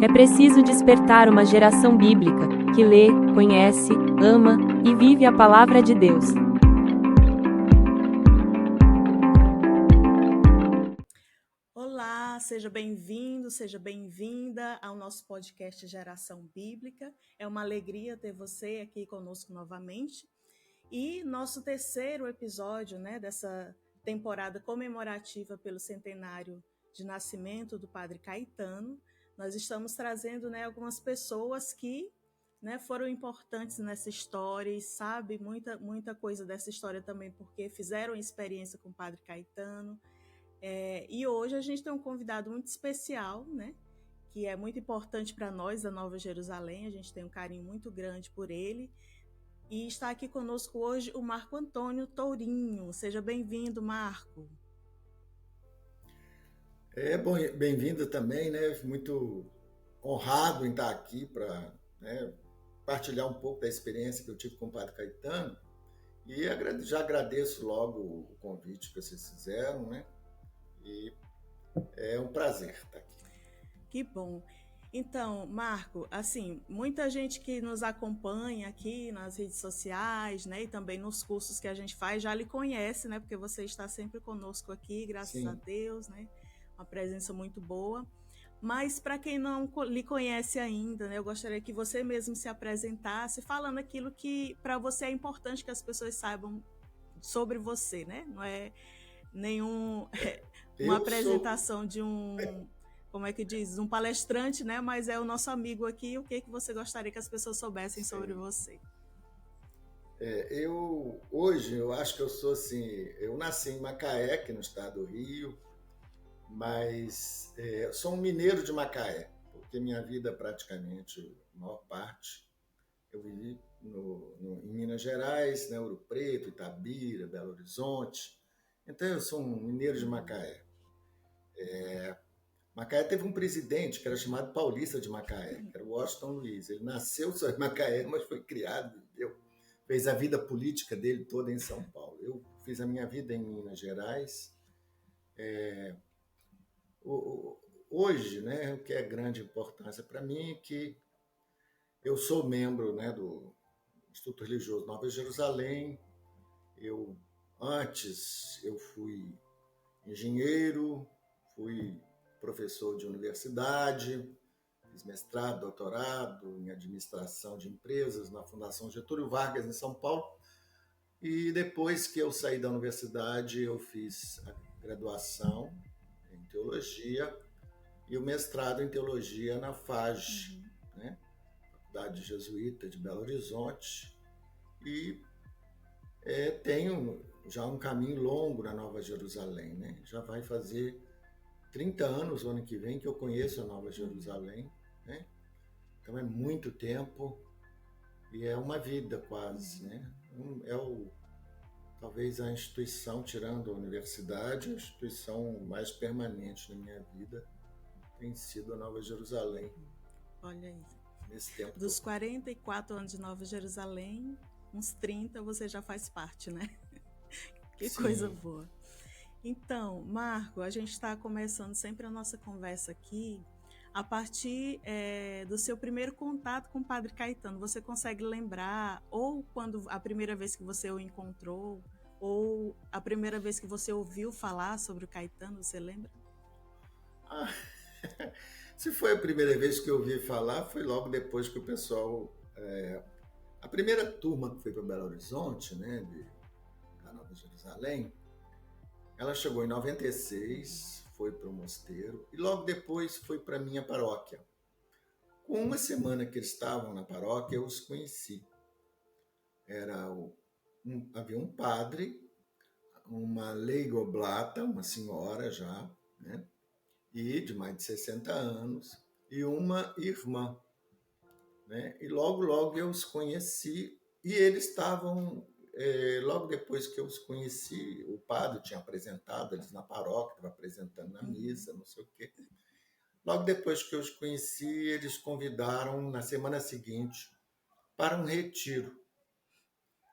É preciso despertar uma geração bíblica, que lê, conhece, ama e vive a palavra de Deus. Olá, seja bem-vindo, seja bem-vinda ao nosso podcast Geração Bíblica. É uma alegria ter você aqui conosco novamente. E nosso terceiro episódio, dessa temporada comemorativa pelo centenário de nascimento do Padre Caetano, nós estamos trazendo, algumas pessoas que, foram importantes nessa história e sabe muita coisa dessa história também, porque fizeram experiência com o Padre Caetano. E hoje a gente tem um convidado muito especial, que é muito importante para nós da Nova Jerusalém. A gente tem um carinho muito grande por ele. E está aqui conosco hoje o Marco Antônio Tourinho. Seja bem-vindo, Marco. Bom, bem-vindo também, muito honrado em estar aqui para partilhar um pouco da experiência que eu tive com o Padre Caetano. E já agradeço logo o convite que vocês fizeram, E é um prazer estar aqui. Que bom. Então, Marco, assim, muita gente que nos acompanha aqui nas redes sociais, e também nos cursos que a gente faz, já lhe conhece, porque você está sempre conosco aqui, graças Sim. a Deus, uma presença muito boa. Mas para quem não lhe conhece ainda, eu gostaria que você mesmo se apresentasse, falando aquilo que para você é importante que as pessoas saibam sobre você, Não é uma apresentação de um, como é que diz, um palestrante, mas é o nosso amigo aqui. O que você gostaria que as pessoas soubessem sobre você? Hoje eu acho que eu sou assim, eu nasci em Macaé, aqui no estado do Rio, mas eu sou um mineiro de Macaé, porque minha vida praticamente, a maior parte, eu vivi em Minas Gerais, Ouro Preto, Itabira, Belo Horizonte. Então eu sou um mineiro de Macaé. Macaé teve um presidente que era chamado Paulista de Macaé, que era o Washington Luiz. Ele nasceu só em Macaé, mas foi criado, fez a vida política dele toda em São Paulo. Eu fiz a minha vida em Minas Gerais. Hoje, o que é grande importância para mim é que eu sou membro do Instituto Religioso Nova Jerusalém. Antes eu fui engenheiro, fui professor de universidade, fiz mestrado, doutorado em administração de empresas na Fundação Getúlio Vargas, em São Paulo. E depois que eu saí da universidade, eu fiz a graduação em teologia e o mestrado em teologia na FAJ, Faculdade Jesuíta de Belo Horizonte. E tenho já um caminho longo na Nova Jerusalém, Já vai fazer 30 anos o ano que vem que eu conheço a Nova Jerusalém, Então é muito tempo e é uma vida quase, talvez a instituição, tirando a universidade, a instituição mais permanente na minha vida tem sido a Nova Jerusalém. Olha aí. Nesse tempo. Dos 44 anos de Nova Jerusalém, uns 30 você já faz parte, Que Sim. Coisa boa. Então, Marco, a gente está começando sempre a nossa conversa aqui a partir do seu primeiro contato com o Padre Caetano. Você consegue lembrar, ou quando a primeira vez que você o encontrou, ou a primeira vez que você ouviu falar sobre o Caetano, você lembra? Se foi a primeira vez que eu ouvi falar, foi logo depois que o pessoal... a primeira turma que foi para Belo Horizonte, da Nova Jerusalém, ela chegou em 96, foi para o mosteiro, e logo depois foi para a minha paróquia. Com uma semana que eles estavam na paróquia, eu os conheci. Havia um padre, uma leiga oblata, uma senhora já, e de mais de 60 anos, e uma irmã. E logo eu os conheci, e eles estavam... logo depois que eu os conheci, o padre tinha apresentado eles na paróquia, estava apresentando na missa, não sei o quê. Logo depois que eu os conheci, eles convidaram, na semana seguinte, para um retiro.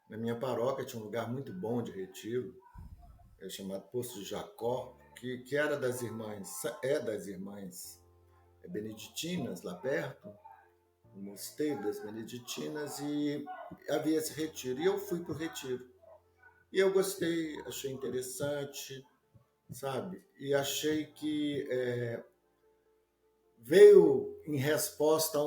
Na minha paróquia tinha um lugar muito bom de retiro, chamado Poço de Jacó, que era das irmãs beneditinas lá perto, o mosteiro das beneditinas, e havia esse retiro. E eu fui para o retiro. E eu gostei, achei interessante, sabe? E achei que veio em resposta a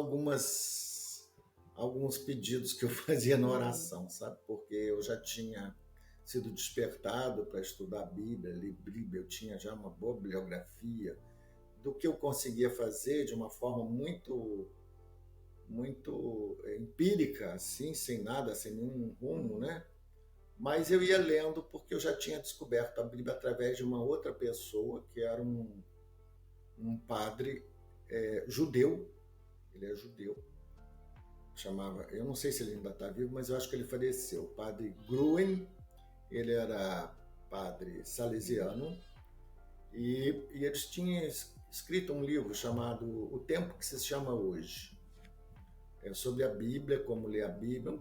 alguns pedidos que eu fazia na oração, sabe? Porque eu já tinha sido despertado para estudar a Bíblia, ler Bíblia, eu tinha já uma boa bibliografia do que eu conseguia fazer de uma forma muito empírica, assim, sem nada, sem nenhum rumo, né? Mas eu ia lendo porque eu já tinha descoberto a Bíblia através de uma outra pessoa, que era um padre judeu. Ele é judeu. Chamava, eu não sei se ele ainda está vivo, mas eu acho que ele faleceu. O padre Gruen, ele era padre salesiano, e eles tinham escrito um livro chamado O Tempo que se chama Hoje. Sobre a Bíblia, como ler a Bíblia,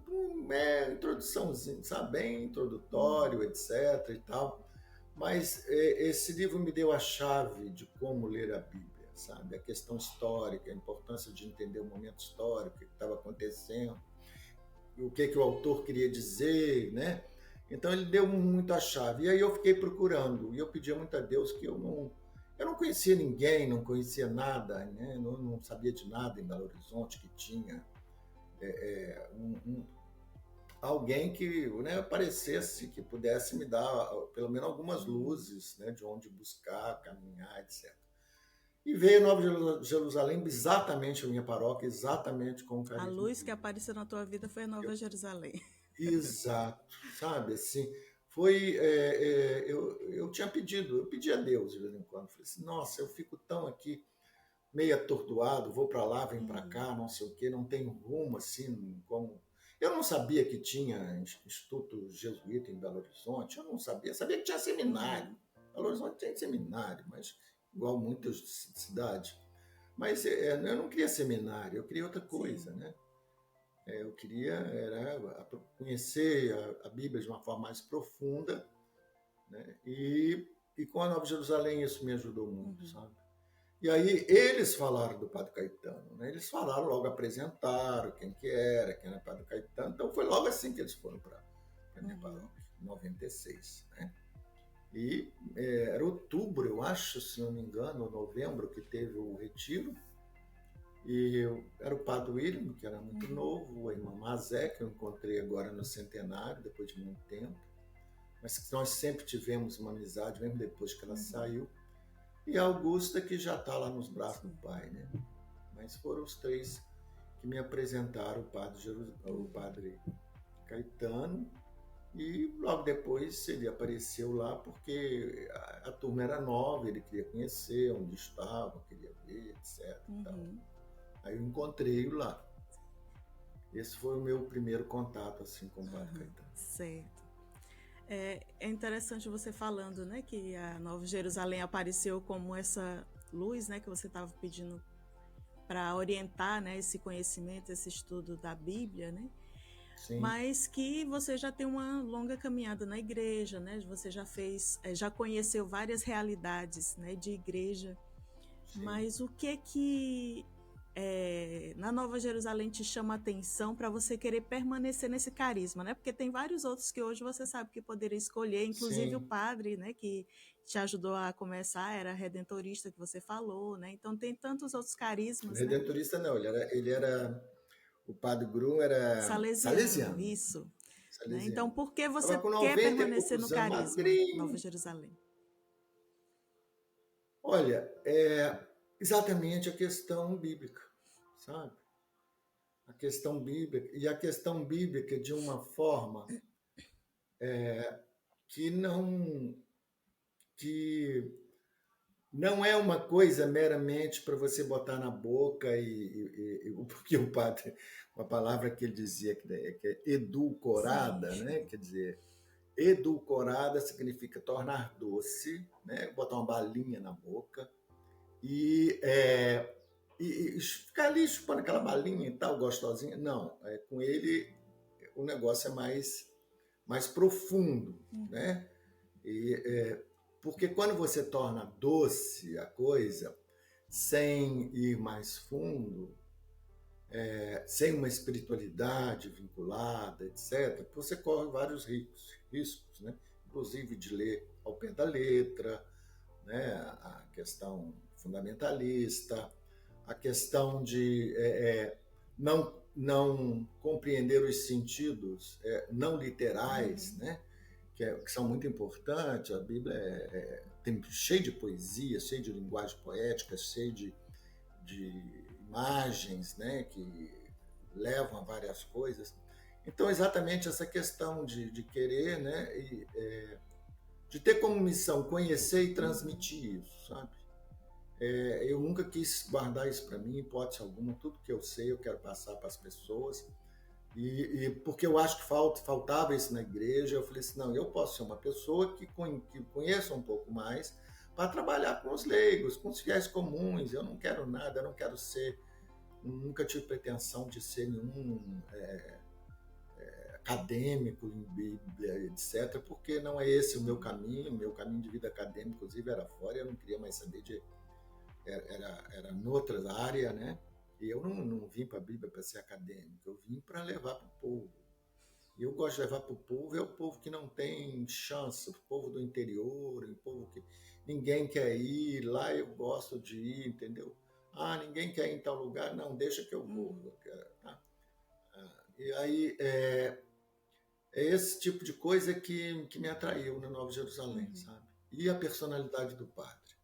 introduçãozinha, sabe, bem introdutório, etc. e tal. Mas esse livro me deu a chave de como ler a Bíblia, sabe? A questão histórica, a importância de entender o momento histórico, o que estava acontecendo, o que o autor queria dizer, né? Então ele deu muito a chave. E aí eu fiquei procurando, e eu pedia muito a Deus que eu não conhecia ninguém, não conhecia nada, né? Não sabia de nada em Belo Horizonte que tinha alguém que, né, aparecesse, que pudesse me dar pelo menos algumas luzes, né, de onde buscar, caminhar, etc. E veio Nova Jerusalém, exatamente a minha paróquia, exatamente com o carisma. A luz que apareceu na tua vida foi a Nova Jerusalém. Exato, sabe, assim, foi, eu tinha pedido, eu pedi a Deus de vez em quando, falei assim, nossa, eu fico tão aqui, meio atordoado, vou para lá, venho para cá, não sei o quê, não tenho rumo, assim, como... Eu não sabia que tinha Instituto Jesuíta em Belo Horizonte, eu não sabia que tinha seminário. Belo Horizonte tem seminário, mas igual muitas cidades. Mas eu não queria seminário, eu queria outra coisa, né? Eu queria conhecer a Bíblia de uma forma mais profunda, né? E com a Nova Jerusalém isso me ajudou muito, sabe? E aí eles falaram do Padre Caetano, né? Eles falaram, logo apresentaram quem era o Padre Caetano. Então foi logo assim que eles foram para a minha paróquia, em 96, né? E era outubro, eu acho, se não me engano, ou novembro, que teve o retiro. E era o Padre William, que era muito novo, a irmã Mazé, que eu encontrei agora no centenário, depois de muito tempo. Mas nós sempre tivemos uma amizade, mesmo depois que ela saiu. E a Augusta, que já está lá nos braços do pai, né? Mas foram os três que me apresentaram o padre Caetano, e logo depois ele apareceu lá porque a turma era nova, ele queria conhecer onde estava, queria ver, etc. Aí eu encontrei-o lá. Esse foi o meu primeiro contato assim, com o padre Caetano. Certo. É interessante você falando, né, que a Nova Jerusalém apareceu como essa luz, né, que você estava pedindo para orientar, né, esse conhecimento, esse estudo da Bíblia, né? Sim. Mas que você já tem uma longa caminhada na igreja, né? Você já conheceu várias realidades, né, de igreja. Sim. Mas o que na Nova Jerusalém te chama a atenção para você querer permanecer nesse carisma, né? Porque tem vários outros que hoje você sabe que poderia escolher, inclusive Sim. o padre, né, que te ajudou a começar, era redentorista que você falou, né? Então tem tantos outros carismas, redentorista, né? Não, ele era o padre Grum era salesiano. Isso. Salesiano. Né? Então por que você quer permanecer no carisma, Nova Jerusalém? Olha, exatamente a questão bíblica, sabe? A questão bíblica, e a questão bíblica de uma forma que não é uma coisa meramente para você botar na boca porque o padre, uma palavra que ele dizia que é edulcorada, né? Quer dizer, edulcorada significa tornar doce, né? Botar uma balinha na boca e ficar ali chupando aquela balinha e tal, gostosinha. Não, com ele o negócio é mais profundo, né? Porque quando você torna doce a coisa, sem ir mais fundo, sem uma espiritualidade vinculada, etc., você corre vários riscos, né? Inclusive de ler ao pé da letra, né? A questão fundamentalista, a questão de não compreender os sentidos não literais, né? Que são muito importantes. A Bíblia tem cheio de poesia, cheio de linguagem poética, cheio de imagens, né? Que levam a várias coisas. Então, exatamente essa questão de querer, né? De ter como missão conhecer e transmitir isso, sabe? Eu nunca quis guardar isso para mim, hipótese alguma. Tudo que eu sei eu quero passar para as pessoas. E porque eu acho que faltava isso na igreja, eu falei assim, não, eu posso ser uma pessoa que conheça um pouco mais para trabalhar com os leigos, com os fiéis comuns. Eu não quero nada, eu não quero ser, nunca tive pretensão de ser nenhum acadêmico em Bíblia, etc., porque não é esse o meu caminho de vida acadêmico, inclusive, era fora, eu não queria mais saber era noutra área, né? E eu não vim para a Bíblia para ser acadêmico, eu vim para levar para o povo. E eu gosto de levar para o povo, é o povo que não tem chance, o povo do interior, o povo que ninguém quer ir, lá eu gosto de ir, entendeu? Ninguém quer ir em tal lugar, não, deixa que eu vou. Tá? E aí, é esse tipo de coisa que me atraiu na Nova Jerusalém, sabe? E a personalidade do padre.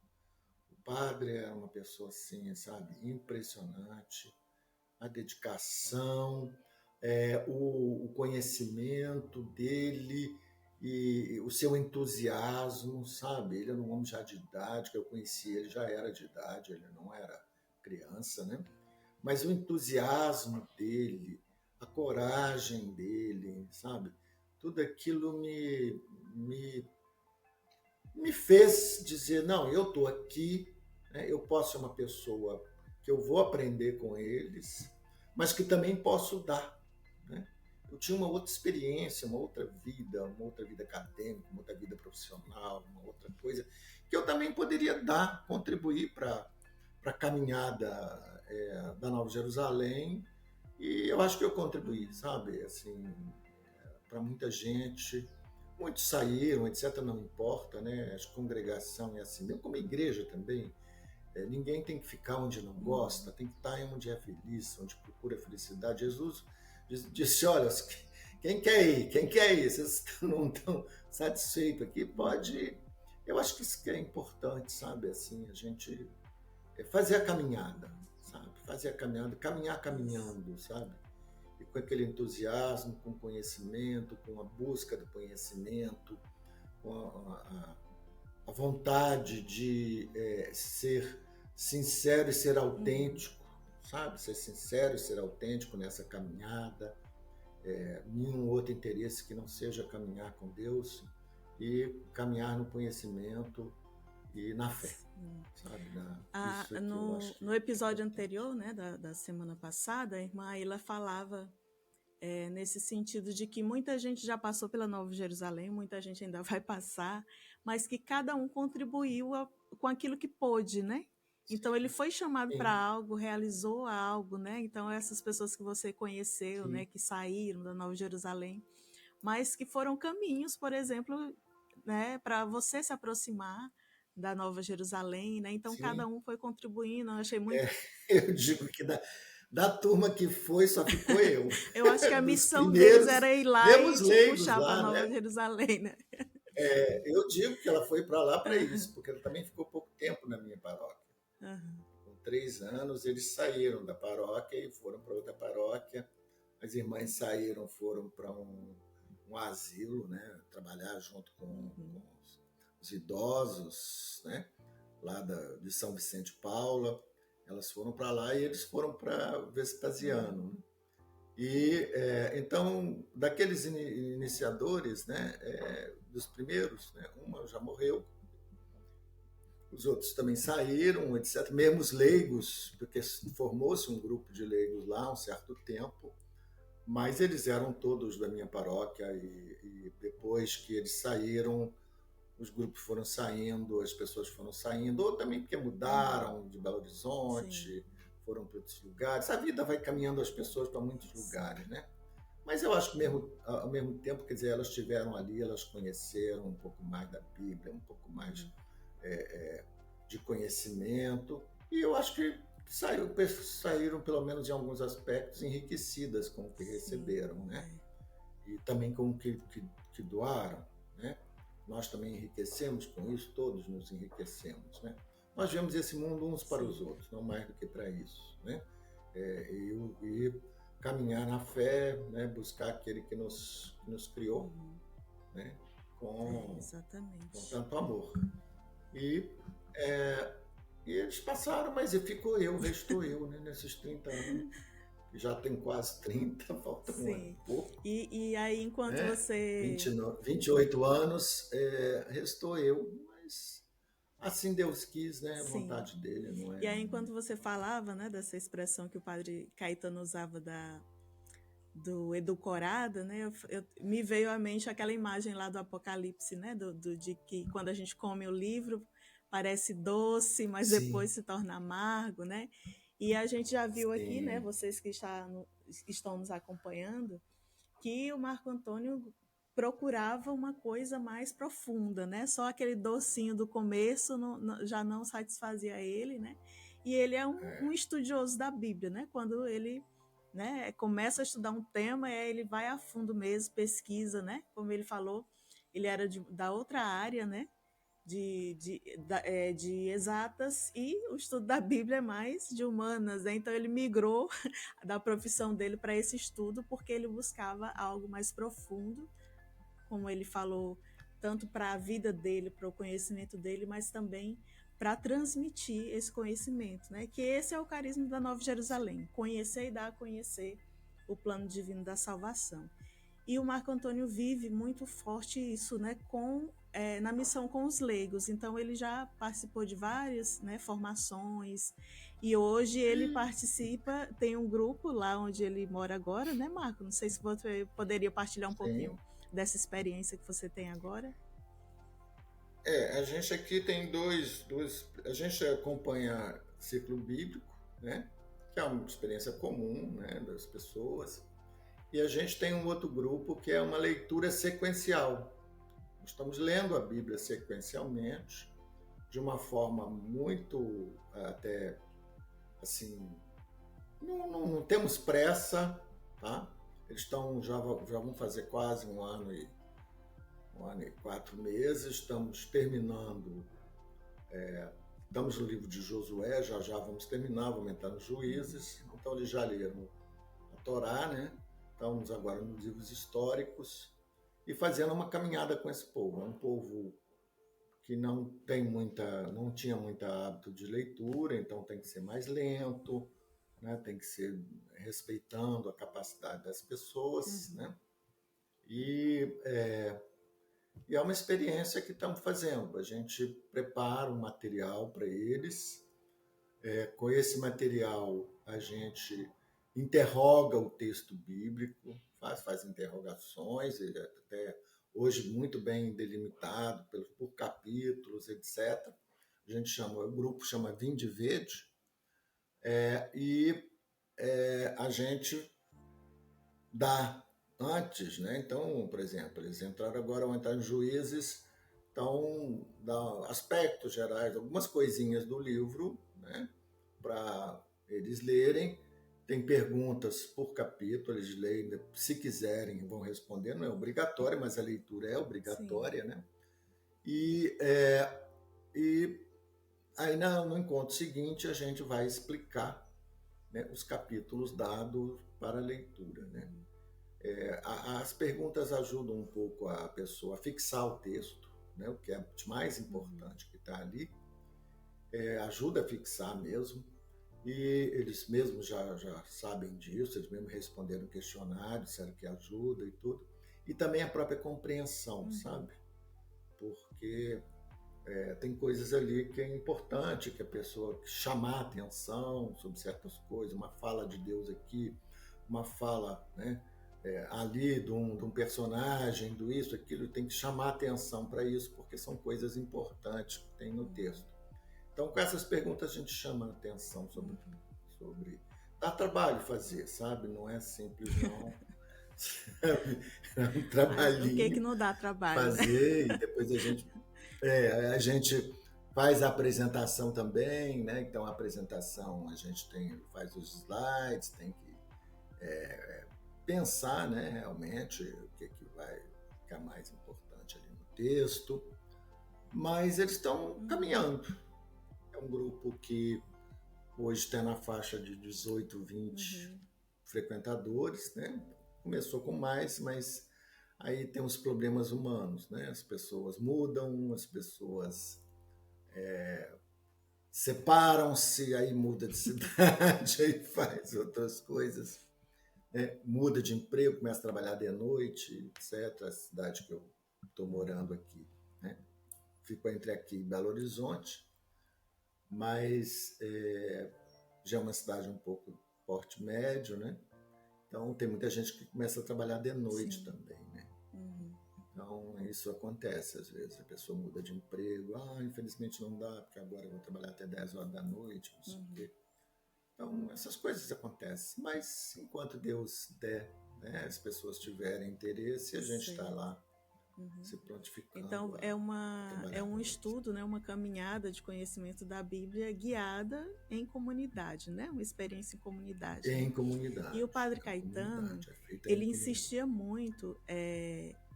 O padre era uma pessoa assim, sabe? Impressionante. A dedicação, o conhecimento dele e o seu entusiasmo, sabe? Ele era um homem já de idade, que eu conheci ele, já era de idade, ele não era criança, né? Mas o entusiasmo dele, a coragem dele, sabe? Tudo aquilo me fez dizer, não, eu estou aqui, né? Eu posso ser uma pessoa que eu vou aprender com eles, mas que também posso dar, né? Eu tinha uma outra experiência, uma outra vida acadêmica, uma outra vida profissional, uma outra coisa, que eu também poderia dar, contribuir para a caminhada da Nova Jerusalém, e eu acho que eu contribuí, sabe, assim, para muita gente. Muitos saíram, etc., não importa, né? A congregação é assim, mesmo como a igreja também. Ninguém tem que ficar onde não gosta, tem que estar onde é feliz, onde procura felicidade. Jesus disse, olha, quem quer ir? Quem quer ir? Vocês não estão satisfeitos aqui? Pode ir. Eu acho que isso que é importante, sabe? Assim, a gente fazer a caminhada, sabe? Fazer a caminhada, caminhar caminhando, sabe? E com aquele entusiasmo, com conhecimento, com a busca do conhecimento, com a vontade de ser sincero e ser autêntico, sabe? Ser sincero e ser autêntico nessa caminhada, nenhum outro interesse que não seja caminhar com Deus e caminhar no conhecimento e na fé, sabe? No episódio anterior, né, da semana passada, a irmã Aila falava nesse sentido de que muita gente já passou pela Nova Jerusalém, muita gente ainda vai passar, mas que cada um contribuiu com aquilo que pôde, né? Então ele foi chamado para algo, realizou algo, né? Então essas pessoas que você conheceu, né, que saíram da Nova Jerusalém, mas que foram caminhos, por exemplo, né, para você se aproximar da Nova Jerusalém, né? Então cada um foi contribuindo. Eu achei muito. Eu digo que da turma que foi, só ficou eu. Eu acho que a missão deles era ir lá e te puxar para Nova né? Jerusalém, né? Eu digo que ela foi para lá para isso, porque ela também ficou pouco tempo na minha paróquia. Com 3 anos, eles saíram da paróquia e foram para outra paróquia. As irmãs saíram, foram para um asilo, né? Trabalhar junto com os idosos, né? Lá de São Vicente Paula. Elas foram para lá e eles foram para Vespasiano. E então, daqueles iniciadores, né, dos primeiros, né, uma já morreu, os outros também saíram, etc. Mesmo os leigos, porque formou-se um grupo de leigos lá há um certo tempo, mas eles eram todos da minha paróquia e depois que eles saíram, os grupos foram saindo, as pessoas foram saindo, ou também porque mudaram de Belo Horizonte, Sim. foram para outros lugares. A vida vai caminhando as pessoas para muitos lugares, né? Mas eu acho que ao mesmo tempo, quer dizer, elas estiveram ali, elas conheceram um pouco mais da Bíblia, um pouco mais de conhecimento, e eu acho que saíram, pelo menos em alguns aspectos, enriquecidas com o que receberam, né? E também com o que doaram, né? Nós também enriquecemos com isso, todos nos enriquecemos, né? Nós vemos esse mundo uns para os outros, não mais do que para isso, né? E caminhar na fé, né? Buscar aquele que nos criou, né? Com tanto amor. E eles passaram, mas restou eu, né? Nesses 30 anos. Já tem quase 30, falta um ano e pouco. E aí, enquanto você... 28 anos, restou eu, mas assim Deus quis, né? A vontade dele, não é? E aí, enquanto você falava, né, dessa expressão que o padre Caetano usava do edulcorado, né? Me veio à mente aquela imagem lá do Apocalipse, né? De que quando a gente come o livro, parece doce, mas depois se torna amargo, né? E a gente já viu aqui, né? Vocês que estão nos acompanhando, que o Marco Antônio procurava uma coisa mais profunda, né? Só aquele docinho do começo já não satisfazia ele, né? E ele é um estudioso da Bíblia, né? Quando ele, né, começa a estudar um tema, ele vai a fundo mesmo, pesquisa, né? Como ele falou, ele era da outra área, né? De exatas, e o estudo da Bíblia é mais de humanas, né? Então ele migrou da profissão dele para esse estudo porque ele buscava algo mais profundo, como ele falou, tanto para a vida dele, para o conhecimento dele, mas também para transmitir esse conhecimento, né? Que esse é o carisma da Nova Jerusalém, conhecer e dar a conhecer o plano divino da salvação. E o Marco Antônio vive muito forte isso, né, na missão com os leigos. Então ele já participou de várias, né, formações, e hoje ele participa, tem um grupo lá onde ele mora agora, né, Marco? Não sei se você poderia partilhar um pouquinho dessa experiência que você tem agora. A gente aqui tem a gente acompanha ciclo bíblico, né, que é uma experiência comum, né, das pessoas. E a gente tem um outro grupo que é uma leitura sequencial. Estamos lendo a Bíblia sequencialmente, de uma forma muito, até, assim, não temos pressa, tá? Eles já vão fazer quase um ano e 4 meses, estamos terminando, estamos no livro de Josué, já vamos terminar, vamos entrar nos Juízes, então eles já leram a Torá, né? Estamos agora nos livros históricos e fazendo uma caminhada com esse povo. É um povo que não tinha muito hábito de leitura, então tem que ser mais lento, né? Tem que ser respeitando a capacidade das pessoas, né? E é uma experiência que estamos fazendo. A gente prepara um material para eles. Com esse material, a gente interroga o texto bíblico, faz interrogações, até hoje muito bem delimitado por capítulos, etc. O grupo chama Vinde Verde, a gente dá antes, né? Então, por exemplo, eles vão entrar em Juízes, então dá aspectos gerais, algumas coisinhas do livro, né, para eles lerem. Tem perguntas por capítulo, eles leem, se quiserem vão responder, não é obrigatório, mas a leitura é obrigatória, né? E aí no encontro seguinte a gente vai explicar, né, os capítulos dados para a leitura, né? As perguntas ajudam um pouco a pessoa a fixar o texto, né, o que é mais importante que está ali, ajuda a fixar mesmo. E eles mesmos já sabem disso, eles mesmos responderam o questionário, disseram que ajuda e tudo. E também a própria compreensão, sabe? Porque tem coisas ali que é importante que a pessoa chamar a atenção sobre certas coisas, uma fala de Deus aqui, uma fala, né, ali de um personagem, do isso, aquilo, tem que chamar atenção para isso, porque são coisas importantes que tem no texto. Então, com essas perguntas, a gente chama a atenção sobre... Dá trabalho fazer, sabe? Não é simples, não. Sabe? É um trabalhinho. O que não dá trabalho? Fazer, né? E depois a gente faz a apresentação também, né? Então, a apresentação, a gente faz os slides, tem que pensar, né, realmente o que vai ficar mais importante ali no texto, mas eles estão caminhando. É um grupo que hoje está na faixa de 18, 20 frequentadores, né? Começou com mais, mas aí tem os problemas humanos, né? As pessoas mudam, as pessoas separam-se, aí muda de cidade, aí faz outras coisas. Muda de emprego, começa a trabalhar de noite, etc. A cidade que eu estou morando aqui, né? Fico entre aqui e Belo Horizonte, mas já é uma cidade um pouco porte médio, né? Então tem muita gente que começa a trabalhar de noite também, né? Então isso acontece às vezes, a pessoa muda de emprego, infelizmente não dá, porque agora eu vou trabalhar até 10 horas da noite, não sei o quê. Então, essas coisas acontecem, mas enquanto Deus der, né, as pessoas tiverem interesse, a gente está lá se prontificando. Então, é um estudo, né, uma caminhada de conhecimento da Bíblia guiada em comunidade, né? Uma experiência em comunidade. Em comunidade. E o Padre Caetano, ele insistia muito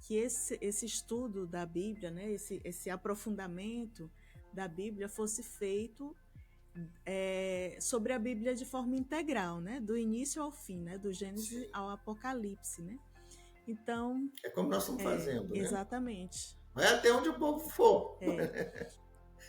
que esse estudo da Bíblia, né, esse aprofundamento da Bíblia fosse feito sobre a Bíblia de forma integral, né? Do início ao fim, né? Do Gênesis ao Apocalipse, né? Então... É como nós estamos fazendo, né? Exatamente. Vai até onde o povo for.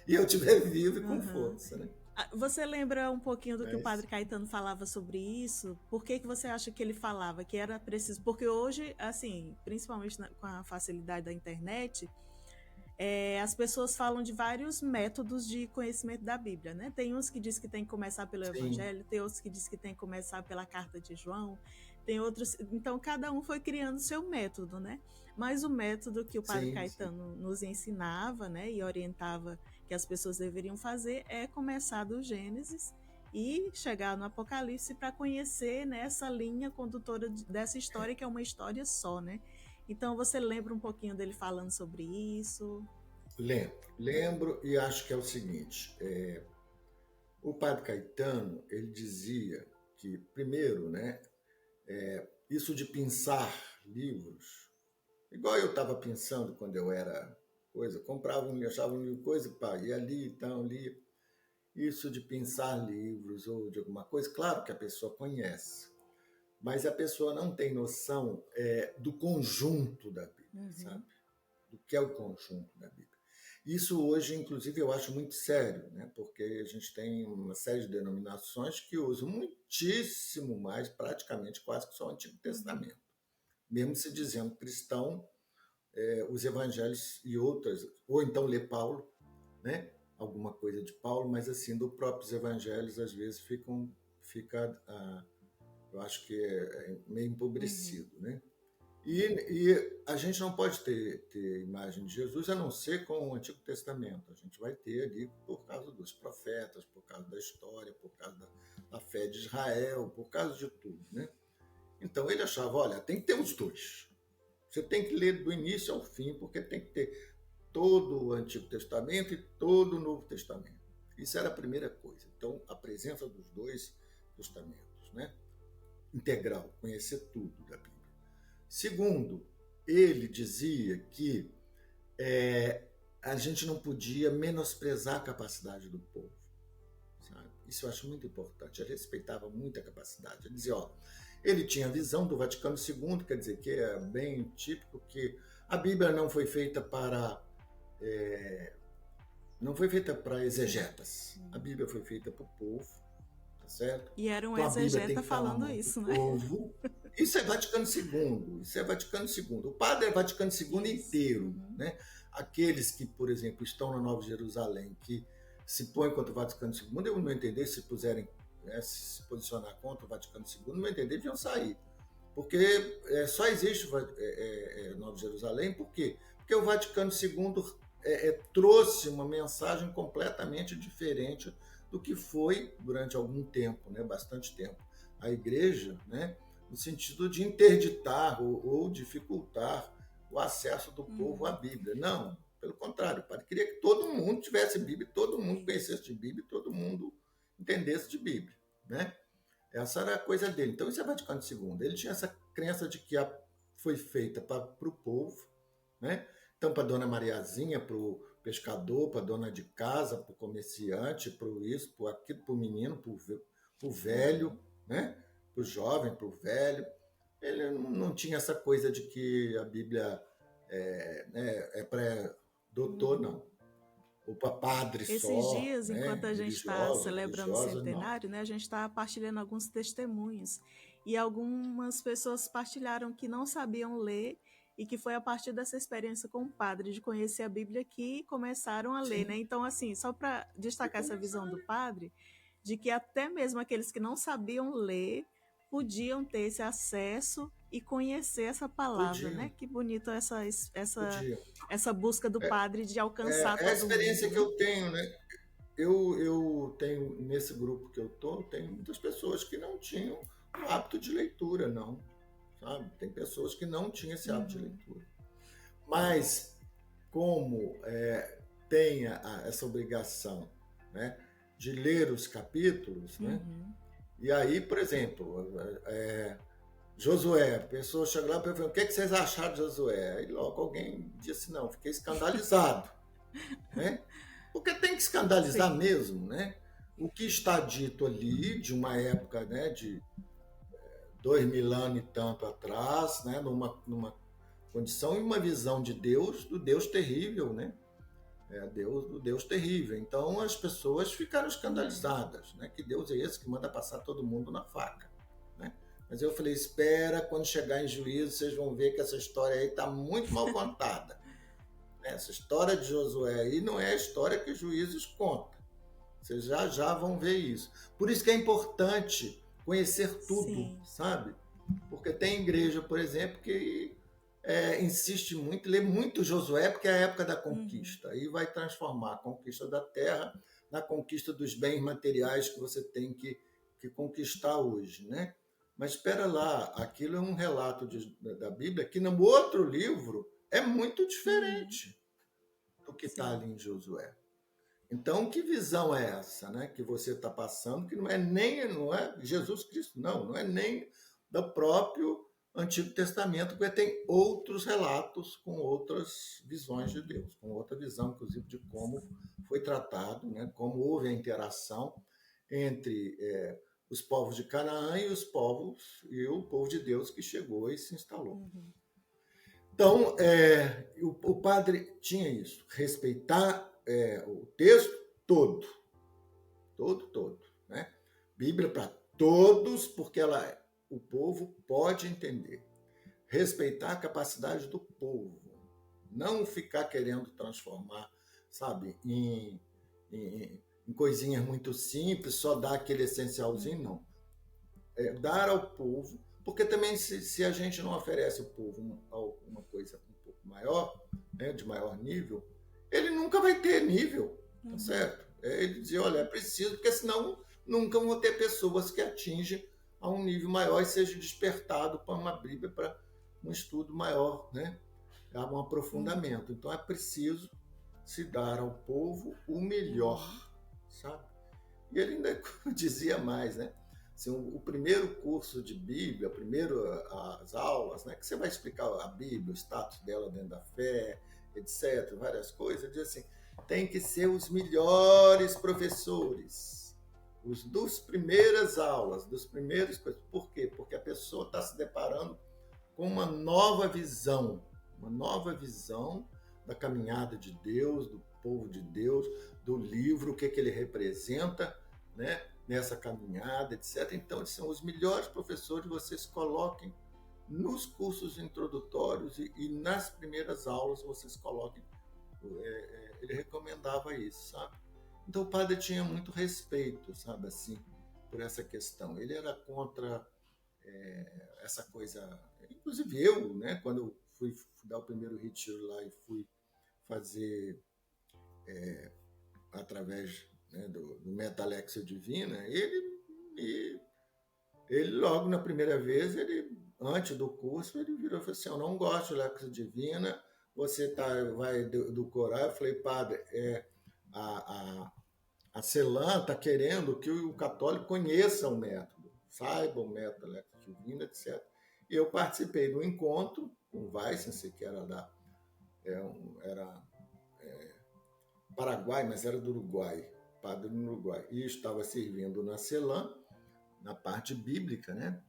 E eu estiver vivo e com força, né? Você lembra um pouquinho do que o Padre Caetano falava sobre isso? Por que você acha que ele falava que era preciso? Porque hoje, assim, principalmente com a facilidade da internet... as pessoas falam de vários métodos de conhecimento da Bíblia, né? Tem uns que diz que tem que começar pelo Evangelho, tem outros que diz que tem que começar pela Carta de João, tem outros... Então, cada um foi criando seu método, né? Mas o método que o Padre Caetano nos ensinava, né, e orientava que as pessoas deveriam fazer é começar do Gênesis e chegar no Apocalipse para conhecer, né, essa linha condutora dessa história, que é uma história só, né? Então, você lembra um pouquinho dele falando sobre isso? Lembro, e acho que é o seguinte, o Padre Caetano, ele dizia que, primeiro, né, isso de pensar livros, igual eu estava pensando quando eu era comprava achava um livro, ia ali e tal, lia. Isso de pensar livros ou de alguma coisa, claro que a pessoa conhece, mas a pessoa não tem noção do conjunto da Bíblia, sabe? Do que é o conjunto da Bíblia. Isso hoje, inclusive, eu acho muito sério, né? Porque a gente tem uma série de denominações que usam muitíssimo mais, praticamente quase que só o Antigo Testamento. Mesmo se dizendo cristão, os evangelhos e outras, ou então ler Paulo, né? Alguma coisa de Paulo, mas assim, dos próprios evangelhos, às vezes fica eu acho que é meio empobrecido, né? E a gente não pode ter imagem de Jesus a não ser com o Antigo Testamento. A gente vai ter ali por causa dos profetas, por causa da história, por causa da fé de Israel, por causa de tudo, né? Então ele achava, olha, tem que ter os dois. Você tem que ler do início ao fim, porque tem que ter todo o Antigo Testamento e todo o Novo Testamento. Isso era a primeira coisa. Então, a presença dos dois testamentos, né? Integral, conhecer tudo da Bíblia. Segundo, ele dizia que a gente não podia menosprezar a capacidade do povo, sabe? Isso eu acho muito importante. Ele respeitava muito a capacidade. Ele dizia, ele tinha a visão do Vaticano II, quer dizer, que é bem típico, que a Bíblia não foi feita para exegetas. A Bíblia foi feita para o povo, tá certo? E era um exegeta falando isso, né? Povo. Isso é Vaticano II. O padre é Vaticano II inteiro, né? Aqueles que, por exemplo, estão na Nova Jerusalém, que se põem contra o Vaticano II, eu não entender se puserem se posicionar contra o Vaticano II, no meu entender, deviam sair. Porque só existe Nova Jerusalém, por quê? Porque o Vaticano II trouxe uma mensagem completamente diferente do que foi durante algum tempo, né, bastante tempo, a Igreja, né, no sentido de interditar ou dificultar o acesso do povo à Bíblia. Não, pelo contrário, o padre queria que todo mundo tivesse Bíblia, todo mundo conhecesse de Bíblia, todo mundo entendesse de Bíblia, né? Essa era a coisa dele. Então, isso é Vaticano II. Ele tinha essa crença de que foi feita para o povo, né? Então, para a dona Mariazinha, para o pescador, para a dona de casa, para o comerciante, para isso, para aquilo, para o menino, para o velho, né? Para o jovem, para o velho. Ele não tinha essa coisa de que a Bíblia é para doutor, não. Ou para padre Esses só, dias, né? enquanto a gente está Religioso, celebrando o religiosa, não. centenário, né, a gente está partilhando alguns testemunhos. E algumas pessoas partilharam que não sabiam ler e que foi a partir dessa experiência com o padre, de conhecer a Bíblia, que começaram a ler, né? Então, assim, só para destacar essa visão do padre, de que até mesmo aqueles que não sabiam ler podiam ter esse acesso e conhecer essa palavra, né? Que bonito essa busca do padre de alcançar É a todo experiência mundo, que né? eu tenho, né? Eu tenho, nesse grupo que eu tô, tem muitas pessoas que não tinham o hábito de leitura, não, sabe? Tem pessoas que não tinham esse hábito de leitura. Mas, como tem essa obrigação, né, de ler os capítulos, né? E aí, por exemplo, Josué, a pessoa chega lá e pergunta: o que vocês acharam de Josué? Aí logo alguém disse: não, fiquei escandalizado. Né? Porque tem que escandalizar Sim. mesmo, né? O que está dito ali, de uma época, né, de 2000 anos e tanto atrás, né, numa condição e uma visão de Deus, do Deus terrível, né? Do Deus terrível. Então as pessoas ficaram escandalizadas, né? Que Deus é esse que manda passar todo mundo na faca, né? Mas eu falei: espera, quando chegar em juízo, vocês vão ver que essa história aí está muito mal contada. Essa história de Josué aí não é a história que os juízes contam. Vocês já vão ver isso. Por isso que é importante conhecer tudo, Sim. sabe? Porque tem igreja, por exemplo, que insiste muito, lê muito Josué, porque é a época da conquista. Aí vai transformar a conquista da terra na conquista dos bens materiais que você tem que conquistar hoje, né? Mas espera lá, aquilo é um relato da Bíblia que no outro livro é muito diferente do que está ali em Josué. Então, que visão é essa, né, que você está passando, que não é Jesus Cristo, não é nem do próprio Antigo Testamento, porque tem outros relatos com outras visões de Deus, com outra visão, inclusive, de como foi tratado, né, como houve a interação entre os povos de Canaã e o povo de Deus que chegou e se instalou. Então, o padre tinha isso, respeitar o texto todo, né? Bíblia para todos, porque o povo pode entender. Respeitar a capacidade do povo, não ficar querendo transformar, sabe, em coisinhas muito simples, só dar aquele essencialzinho, não. Dar ao povo, porque também se a gente não oferece ao povo uma coisa um pouco maior, né, de maior nível, ele nunca vai ter nível, tá certo? Ele dizia: olha, é preciso, porque senão nunca vão ter pessoas que atingem a um nível maior e seja despertado para uma Bíblia, para um estudo maior, né? Um aprofundamento. Então é preciso se dar ao povo o melhor, sabe? E ele ainda dizia mais, né? Assim, o primeiro curso de Bíblia, as aulas, né, que você vai explicar a Bíblia, o status dela dentro da fé, etc., várias coisas, diz assim: tem que ser os melhores professores, os dos primeiras aulas, dos primeiros coisas. Por quê? Porque a pessoa está se deparando com uma nova visão da caminhada de Deus, do povo de Deus, do livro, o que ele representa, né, nessa caminhada, etc. Então, são os melhores professores, vocês coloquem nos cursos introdutórios e nas primeiras aulas, vocês coloquem. Ele recomendava isso, sabe? Então, o padre tinha muito respeito, sabe, assim, por essa questão. Ele era contra essa coisa. Inclusive eu, né, quando eu fui dar o primeiro retiro lá e fui fazer através, né, do Metalexia Divina, ele logo na primeira vez, antes do curso, ele virou e falou assim: eu não gosto de Lexia Divina, você vai do coral. Eu falei: padre, a CELAM está querendo que o católico conheça o método, saiba o método da Lexia Divina, etc. E eu participei do encontro com o Weissensee, que era Paraguai, mas era do Uruguai, padre no Uruguai, e estava servindo na CELAM, na parte bíblica, né?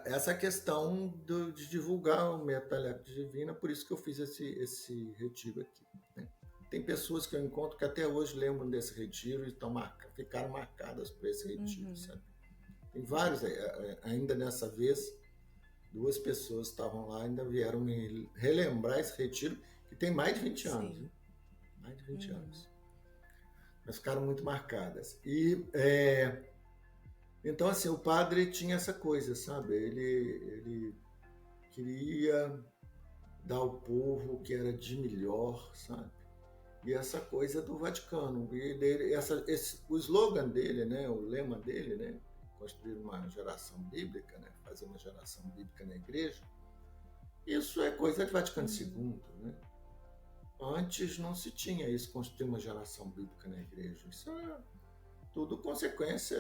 Essa questão de divulgar o método da Lexia Divina, por isso que eu fiz esse retiro aqui, né? Tem pessoas que eu encontro que até hoje lembram desse retiro e ficaram marcadas por esse retiro, sabe? Tem vários, ainda nessa vez, 2 pessoas estavam lá, ainda vieram me relembrar esse retiro, que tem mais de 20 anos, né? Mais de 20 anos. Mas ficaram muito marcadas. Então, assim, o padre tinha essa coisa, sabe? Ele queria dar ao povo o que era de melhor, sabe? E essa coisa do Vaticano. O slogan dele, né? O lema dele, né? Construir uma geração bíblica, né? Fazer uma geração bíblica na igreja. Isso é coisa de Vaticano II, né? Antes não se tinha isso, construir uma geração bíblica na igreja. Isso é tudo consequência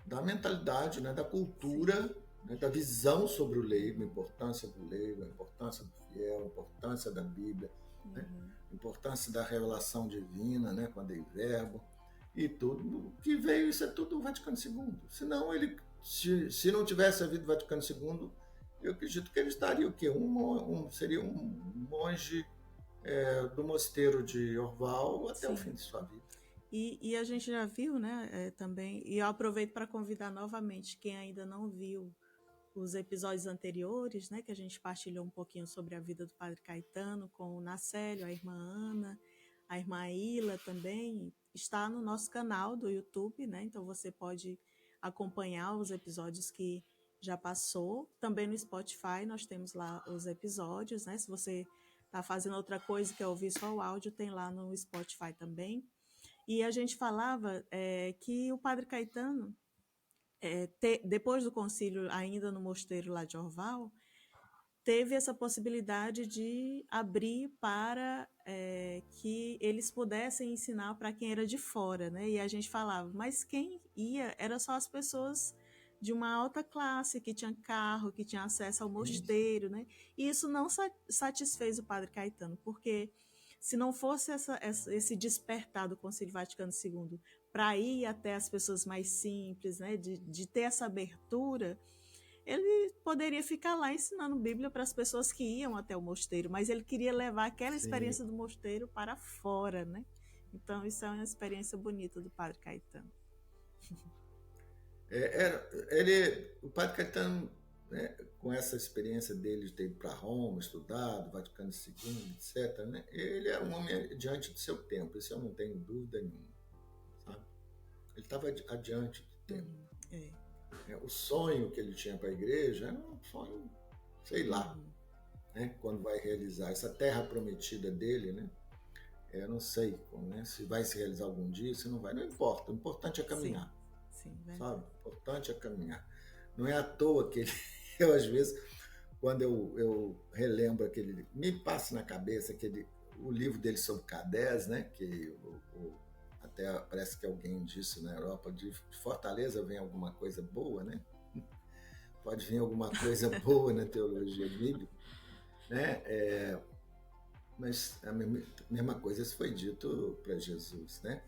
da mentalidade, né, da cultura, né, da visão sobre o leigo, a importância do leigo, a importância do fiel, a importância da Bíblia, né, a importância da revelação divina, né, com a Dei Verbo, e tudo que veio, isso é tudo o Vaticano II. Senão, se não tivesse havido Vaticano II, eu acredito que ele estaria o quê? Seria um monge do mosteiro de Orval até o fim de sua vida. E a gente já viu, né, também, e eu aproveito para convidar novamente quem ainda não viu os episódios anteriores, né, que a gente partilhou um pouquinho sobre a vida do Padre Caetano com o Nacélio, a irmã Ana, a irmã Ila também, está no nosso canal do YouTube, né, então você pode acompanhar os episódios que já passou. Também no Spotify nós temos lá os episódios, né, se você está fazendo outra coisa que é ouvir só o áudio, tem lá no Spotify também. E a gente falava que o Padre Caetano, depois do concílio, ainda no mosteiro lá de Orval, teve essa possibilidade de abrir para que eles pudessem ensinar para quem era de fora, né? E a gente falava, mas quem ia era só as pessoas de uma alta classe, que tinha carro, que tinha acesso ao mosteiro, né? E isso não satisfez o Padre Caetano, porque se não fosse esse despertar do Concílio Vaticano II para ir até as pessoas mais simples, né, de ter essa abertura, ele poderia ficar lá ensinando Bíblia para as pessoas que iam até o mosteiro, mas ele queria levar aquela experiência do mosteiro para fora, né? Então, isso é uma experiência bonita do Padre Caetano. O Padre Caetano, né, com essa experiência dele de ter ido para Roma, estudado, Vaticano II, etc., né, ele era um homem diante do seu tempo, isso eu não tenho dúvida nenhuma, sabe? Ele estava adiante do tempo. O sonho que ele tinha para a igreja era um sonho, sei lá, né, quando vai realizar essa terra prometida dele, né? Eu não sei né, se vai se realizar algum dia, se não vai, não importa. O importante é caminhar. Sim, sabe? O importante é caminhar. Não é à toa que eu, às vezes, quando eu relembro aquele... Me passa na cabeça o livro dele sobre Cadés, né? Que até parece que alguém disse na Europa, de Fortaleza vem alguma coisa boa, né? Pode vir alguma coisa boa na teologia bíblica, né? Mas a mesma coisa isso foi dito para Jesus, né?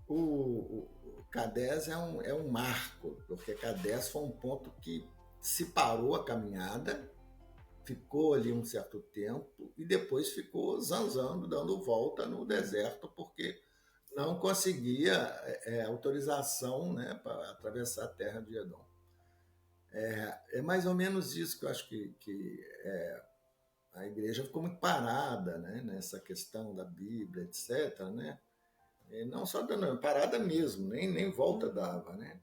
O Cadés é um marco, porque Cadés foi um ponto que separou a caminhada, ficou ali um certo tempo e depois ficou zanzando, dando volta no deserto, porque não conseguia autorização, né, para atravessar a terra de Edom. É mais ou menos isso que eu acho que a igreja ficou muito parada, né, nessa questão da Bíblia, etc., né? E não só dando parada mesmo, nem volta dava, né?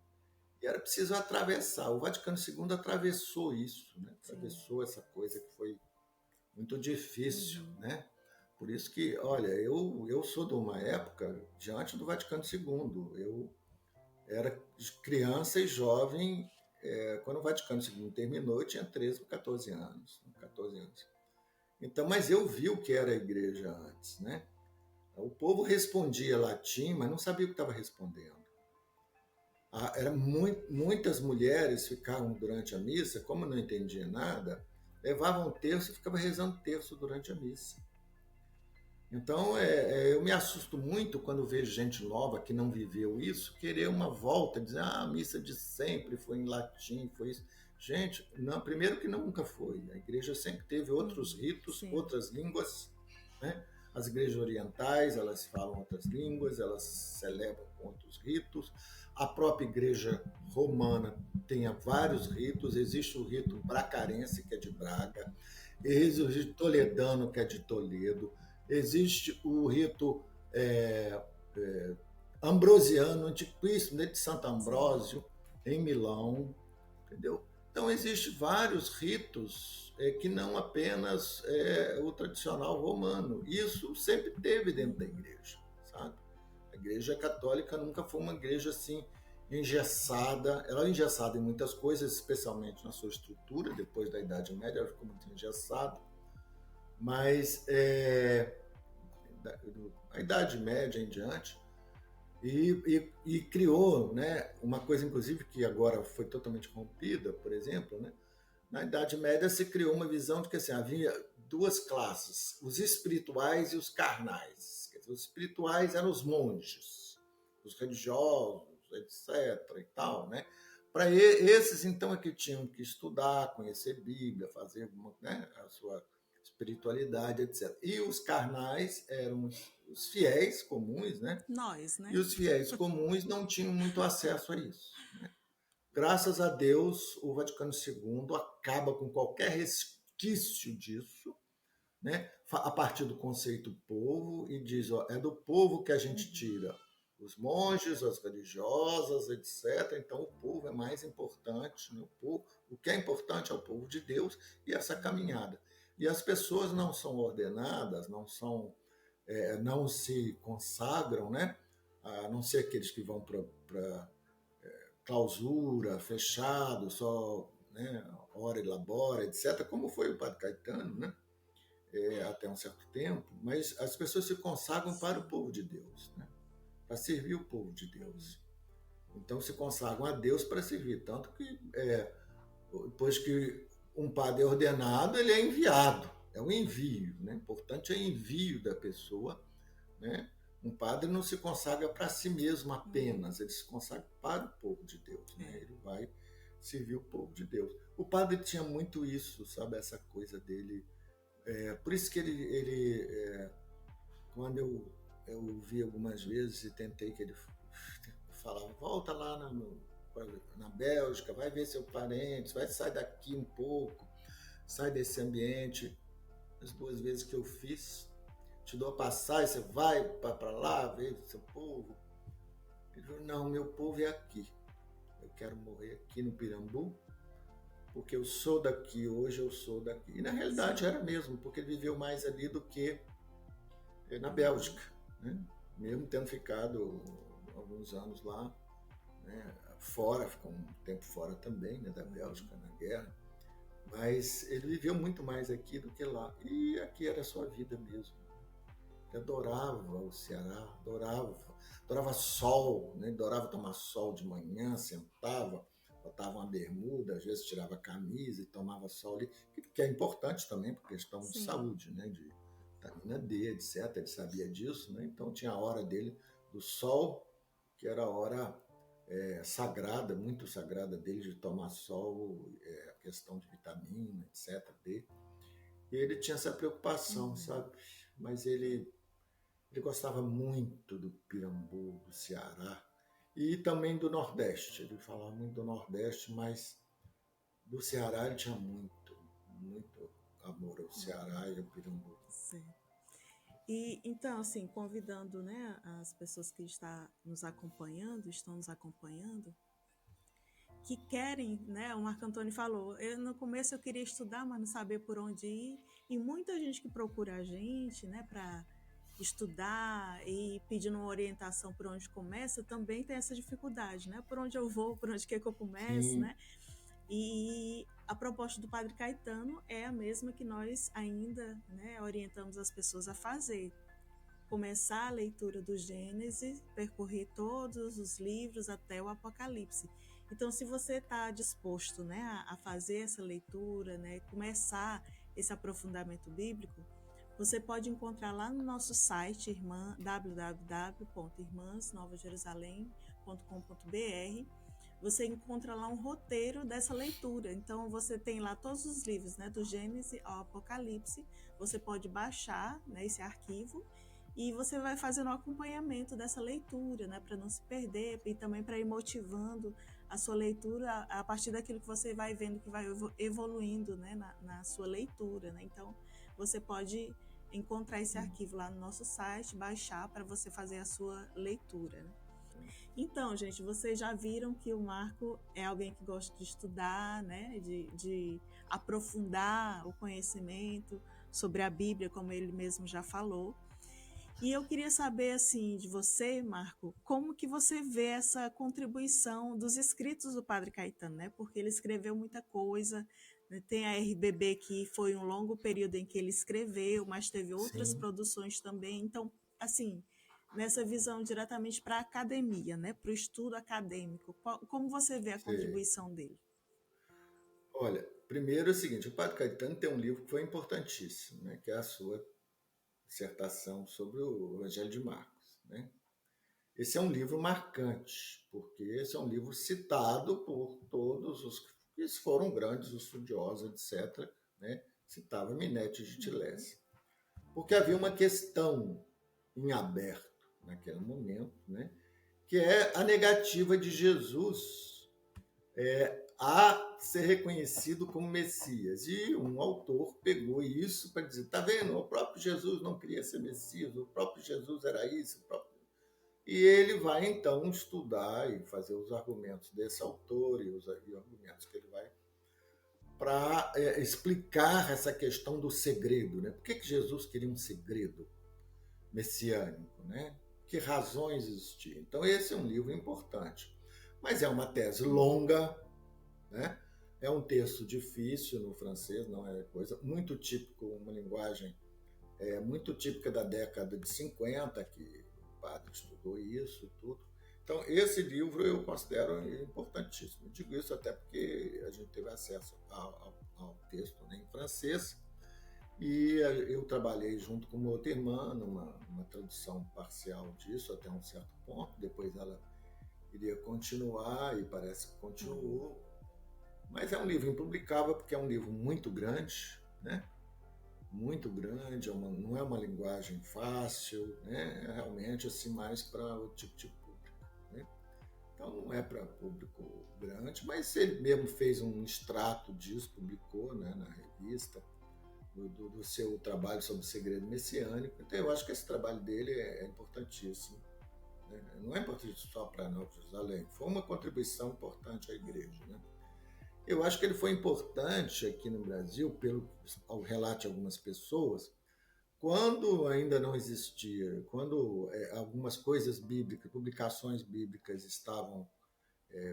E era preciso atravessar. O Vaticano II atravessou isso, né? Atravessou essa coisa que foi muito difícil, né? Por isso que, olha, eu sou de uma época diante do Vaticano II. Eu era criança e jovem quando o Vaticano II terminou, eu tinha 13 ou 14 anos. 14 anos. Então, mas eu vi o que era a igreja antes, né? O povo respondia latim, mas não sabia o que estava respondendo. Muitas mulheres ficavam durante a missa, como não entendia nada, levavam o terço e ficavam rezando terço durante a missa. Então, eu me assusto muito quando vejo gente nova que não viveu isso, querer uma volta, dizer, a missa de sempre foi em latim, foi isso. Gente, não, primeiro que nunca foi. A igreja sempre teve outros ritos, outras línguas, né? As igrejas orientais, elas falam outras línguas, elas celebram com outros ritos. A própria igreja romana tem vários ritos. Existe o rito bracarense, que é de Braga. Existe o rito toledano, que é de Toledo. Existe o rito ambrosiano, antiquíssimo, de Santo Ambrósio, em Milão, entendeu? Então, existem vários ritos que não apenas o tradicional romano. Isso sempre teve dentro da igreja, sabe? A igreja católica nunca foi uma igreja assim engessada. Ela é engessada em muitas coisas, especialmente na sua estrutura. Depois da Idade Média, ela ficou muito engessada. Mas a Idade Média em diante, e criou, né, uma coisa, inclusive, que agora foi totalmente rompida, por exemplo, né? Na Idade Média se criou uma visão de que assim, havia duas classes, os espirituais e os carnais. Quer dizer, os espirituais eram os monges, os religiosos, etc. e tal, né? Para esses, então, é que tinham que estudar, conhecer Bíblia, fazer né, a sua espiritualidade, etc. E os carnais eram os fiéis comuns, né? Nós, né? E os fiéis comuns não tinham muito acesso a isso, né? Graças a Deus, o Vaticano II acaba com qualquer resquício disso, né? A partir do conceito povo, e diz, ó, é do povo que a gente tira os monges, as religiosas, etc. Então, o povo é mais importante, né? O que é importante é o povo de Deus e essa caminhada. E as pessoas não são ordenadas, não se consagram, né? A não ser aqueles que vão para clausura, fechado, só, né, ora e labora, etc., como foi o Padre Caetano, né? Até um certo tempo, mas as pessoas se consagram para o povo de Deus, né? Para servir o povo de Deus. Então se consagram a Deus para servir, tanto que depois que um padre é ordenado, ele é enviado, é um envio, né? O importante é o envio da pessoa, né? Um padre não se consagra para si mesmo apenas, ele se consagra para o povo de Deus, né? Ele vai servir o povo de Deus. O padre tinha muito isso, sabe? Essa coisa dele. Por isso que ele quando eu vi algumas vezes e tentei que ele falava, volta lá na Bélgica, vai ver seu parente, vai sair daqui um pouco, sai desse ambiente. As 2 vezes que eu fiz, te dou a passagem, você vai para lá, ver seu povo. Ele falou, não, meu povo é aqui. Eu quero morrer aqui no Pirambu, porque eu sou daqui, hoje eu sou daqui. E na realidade era mesmo, porque ele viveu mais ali do que na Bélgica, né? Mesmo tendo ficado alguns anos lá, né? Fora, ficou um tempo fora também, né? Da Bélgica, na guerra. Mas ele viveu muito mais aqui do que lá. E aqui era a sua vida mesmo. Eu adorava o Ceará, adorava sol, né? Adorava tomar sol de manhã, sentava, botava uma bermuda, às vezes tirava a camisa e tomava sol ali, que é importante também por questão de saúde, né? De vitamina D, etc. Ele sabia disso, né? Então tinha a hora dele do sol, que era a hora sagrada, muito sagrada dele de tomar sol, a questão de vitamina, etc. D. E ele tinha essa preocupação, sabe? Mas ele gostava muito do Pirambu, do Ceará e também do Nordeste. Ele falava muito do Nordeste, mas do Ceará ele tinha muito amor ao Ceará e ao Pirambu. Sim. E então, assim, convidando, né, as pessoas que estão nos acompanhando, que querem, né? O Marco Antônio falou, no começo eu queria estudar, mas não sabia por onde ir, e muita gente que procura a gente, né, para estudar e pedindo uma orientação por onde começa, também tem essa dificuldade, né? Por onde eu vou, por onde que eu começo, Sim, né? E a proposta do Padre Caetano é a mesma que nós ainda, né, orientamos as pessoas a fazer. Começar a leitura do Gênesis, percorrer todos os livros até o Apocalipse. Então, se você está disposto, né, a fazer essa leitura, né, começar esse aprofundamento bíblico, você pode encontrar lá no nosso site www.irmãsnovajerusalém.com.br. Você encontra lá um roteiro dessa leitura. Então, você tem lá todos os livros, né, do Gênesis ao Apocalipse. Você pode baixar, né, esse arquivo e você vai fazendo o acompanhamento dessa leitura, né, para não se perder e também para ir motivando a sua leitura a partir daquilo que você vai vendo que vai evoluindo, né, na sua leitura, né? Então, você pode encontrar esse arquivo lá no nosso site, baixar para você fazer a sua leitura, né? Então, gente, vocês já viram que o Marco é alguém que gosta de estudar, né, de aprofundar o conhecimento sobre a Bíblia, como ele mesmo já falou. E eu queria saber, assim, de você, Marco, como que você vê essa contribuição dos escritos do Padre Caetano, né? Porque ele escreveu muita coisa, né? Tem a RBB, que foi um longo período em que ele escreveu, mas teve outras sim, produções também. Então, assim, nessa visão diretamente para a academia, né? Para o estudo acadêmico, como você vê a sei. contribuição dele? Olha, primeiro é o seguinte, o Padre Caetano tem um livro que foi importantíssimo, né, que é a sua dissertação sobre o Evangelho de Marcos, né? Esse é um livro marcante, porque esse é um livro citado por todos os que foram grandes estudiosos, etc., né? Citava Minete de Uhum. Tilésio. Porque havia uma questão em aberto naquele momento, né? Que é a negativa de Jesus a ser reconhecido como Messias. E um autor pegou isso para dizer, tá vendo, o próprio Jesus não queria ser Messias, o próprio Jesus era isso, e ele vai então estudar e fazer os argumentos desse autor e os argumentos que ele vai para explicar essa questão do segredo, né? Por que Jesus queria um segredo messiânico, né? Que razões existiam? Então esse é um livro importante, mas é uma tese longa, né? É um texto difícil no francês, não é coisa muito típico, uma linguagem muito típica da década de 50, que o padre estudou isso, tudo. Então, esse livro eu considero importantíssimo. Eu digo isso até porque a gente teve acesso ao texto, né, em francês, e eu trabalhei junto com uma outra irmã numa tradução parcial disso até um certo ponto. Depois ela iria continuar e parece que Uhum. continuou. Mas é um livro impublicável porque é um livro muito grande, né? Muito grande, não é uma linguagem fácil, né? É realmente assim mais para o tipo de público, né? Então não é para público grande, mas ele mesmo fez um extrato disso, publicou, né, na revista do seu trabalho sobre o segredo messiânico. Então eu acho que esse trabalho dele é importantíssimo, né? Não é importante só para Nova Jerusalém, foi uma contribuição importante à igreja, né? Eu acho que ele foi importante aqui no Brasil, pelo ao relato de algumas pessoas, quando ainda não existia, quando algumas coisas bíblicas, publicações bíblicas estavam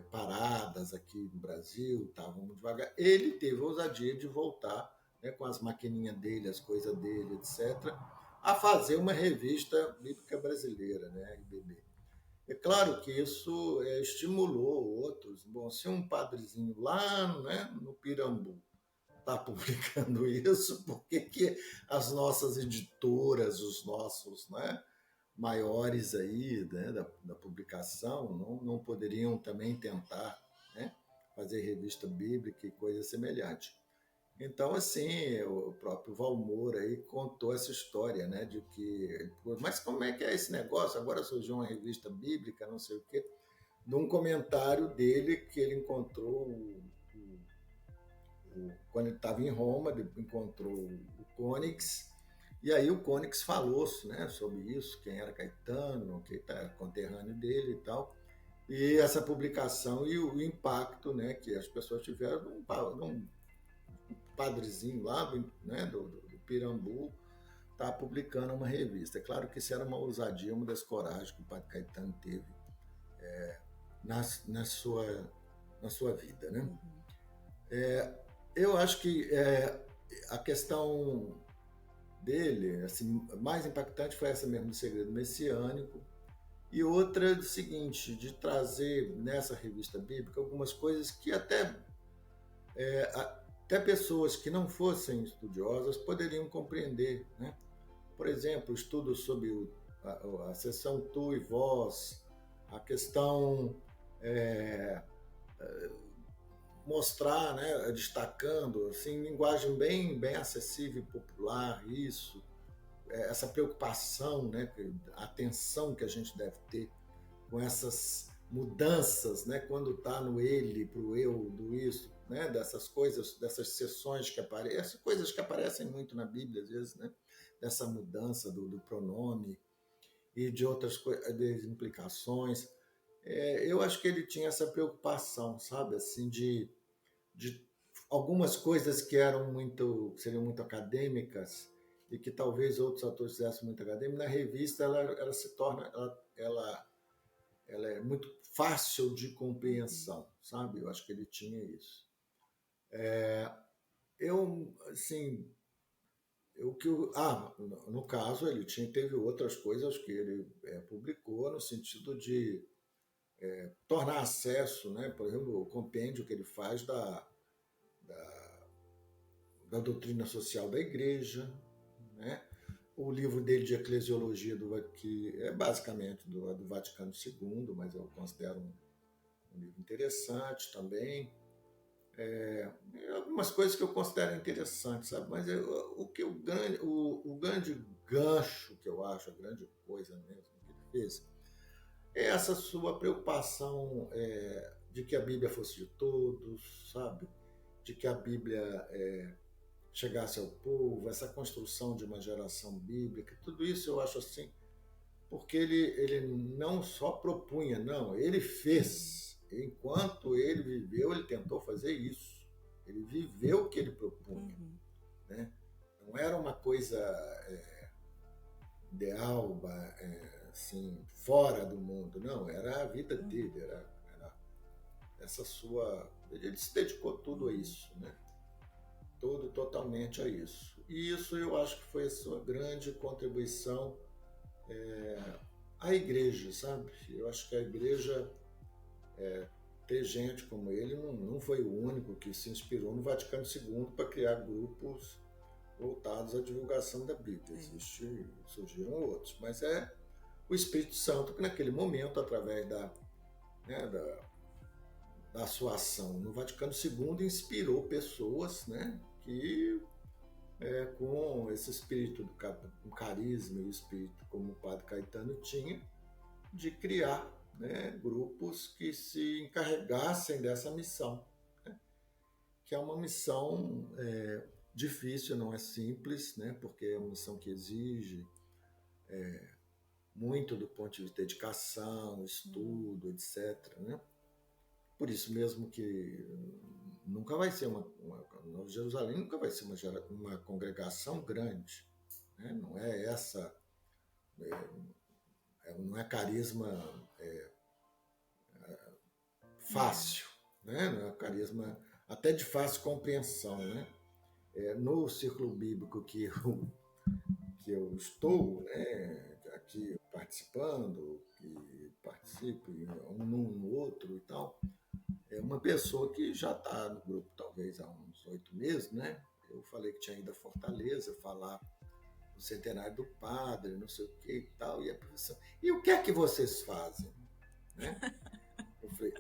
paradas aqui no Brasil, estavam muito devagar, ele teve a ousadia de voltar, né, com as maquininhas dele, as coisas dele, etc., a fazer uma revista bíblica brasileira, né, RBB. É claro que isso estimulou outros. Bom, se um padrezinho lá, né, no Pirambu está publicando isso, por que, que as nossas editoras, os nossos, né, maiores aí, né, da publicação não poderiam também tentar, né, fazer revista bíblica e coisa semelhante? Então, assim, o próprio Valmor aí contou essa história, né, de que, mas como é que é esse negócio? Agora surgiu uma revista bíblica, não sei o quê, num comentário dele que ele encontrou quando ele estava em Roma, ele encontrou o Cônix, e aí o Cônix falou, né, sobre isso, quem era Caetano, que era conterrâneo dele e tal. E essa publicação e o impacto, né, que as pessoas tiveram num padrezinho lá, né, do Pirambu, está publicando uma revista. É claro que isso era uma ousadia, uma das coragens que o Padre Caetano teve na sua vida, né? Eu acho que a questão dele, assim, mais impactante foi essa mesmo do segredo messiânico, e outra do seguinte, de trazer nessa revista bíblica algumas coisas que até pessoas que não fossem estudiosas poderiam compreender, né? Por exemplo, estudos sobre a seção tu e vós, a questão mostrar, né, destacando, assim, linguagem bem acessível e popular, isso, essa preocupação, né, a atenção que a gente deve ter com essas mudanças, né, quando está no ele, para o eu, do isso, né, dessas coisas, dessas seções que aparecem, coisas que aparecem muito na Bíblia, às vezes, né, dessa mudança do pronome e de outras de implicações. Eu acho que ele tinha essa preocupação, sabe, assim, de algumas coisas que seriam muito acadêmicas e que talvez outros autores fizessem muito acadêmico, na revista ela se torna, ela é muito fácil de compreensão, sabe? Eu acho que ele tinha isso. No caso, ele teve outras coisas que ele publicou no sentido de tornar acesso, né? Por exemplo, o compêndio que ele faz da doutrina social da Igreja, né? O livro dele de eclesiologia, que é basicamente do Vaticano II, mas eu considero um livro interessante também. Algumas coisas que eu considero interessantes, sabe? Mas o grande gancho que eu acho, a grande coisa mesmo que ele fez, é essa sua preocupação de que a Bíblia fosse de todos, sabe? De que a Bíblia chegasse ao povo, essa construção de uma geração bíblica, tudo isso eu acho assim, porque ele não só propunha, não, ele fez. Enquanto ele viveu, ele tentou fazer isso. Ele viveu o que ele propunha. Né? Não era uma coisa ideal, assim, fora do mundo, não, era a vida dele, era essa sua... Ele se dedicou tudo a isso, né? Totalmente a isso. E isso eu acho que foi a sua grande contribuição à igreja, sabe? Eu acho que a igreja, ter gente como ele, não foi o único que se inspirou no Vaticano II para criar grupos voltados à divulgação da Bíblia. Surgiram outros, mas é o Espírito Santo que naquele momento, através da sua ação no Vaticano II, inspirou pessoas, né, que com esse espírito um carisma e o espírito como o Padre Caetano tinha, de criar, né, grupos que se encarregassem dessa missão, né, que é uma missão difícil, não é simples, né, porque é uma missão que exige muito do ponto de vista de dedicação, estudo, etc., né? Por isso mesmo que nunca vai ser Nova Jerusalém nunca vai ser uma congregação grande, né? Não é essa, não é carisma fácil, né? Não é carisma até de fácil compreensão, né? No círculo bíblico que eu estou, né, aqui participando, que participo um no outro e tal, uma pessoa que já está no grupo talvez há uns 8 meses, né? Eu falei que tinha ido a Fortaleza falar do centenário do padre, não sei o que e tal, e a professora, e o que é que vocês fazem? Né? Eu falei,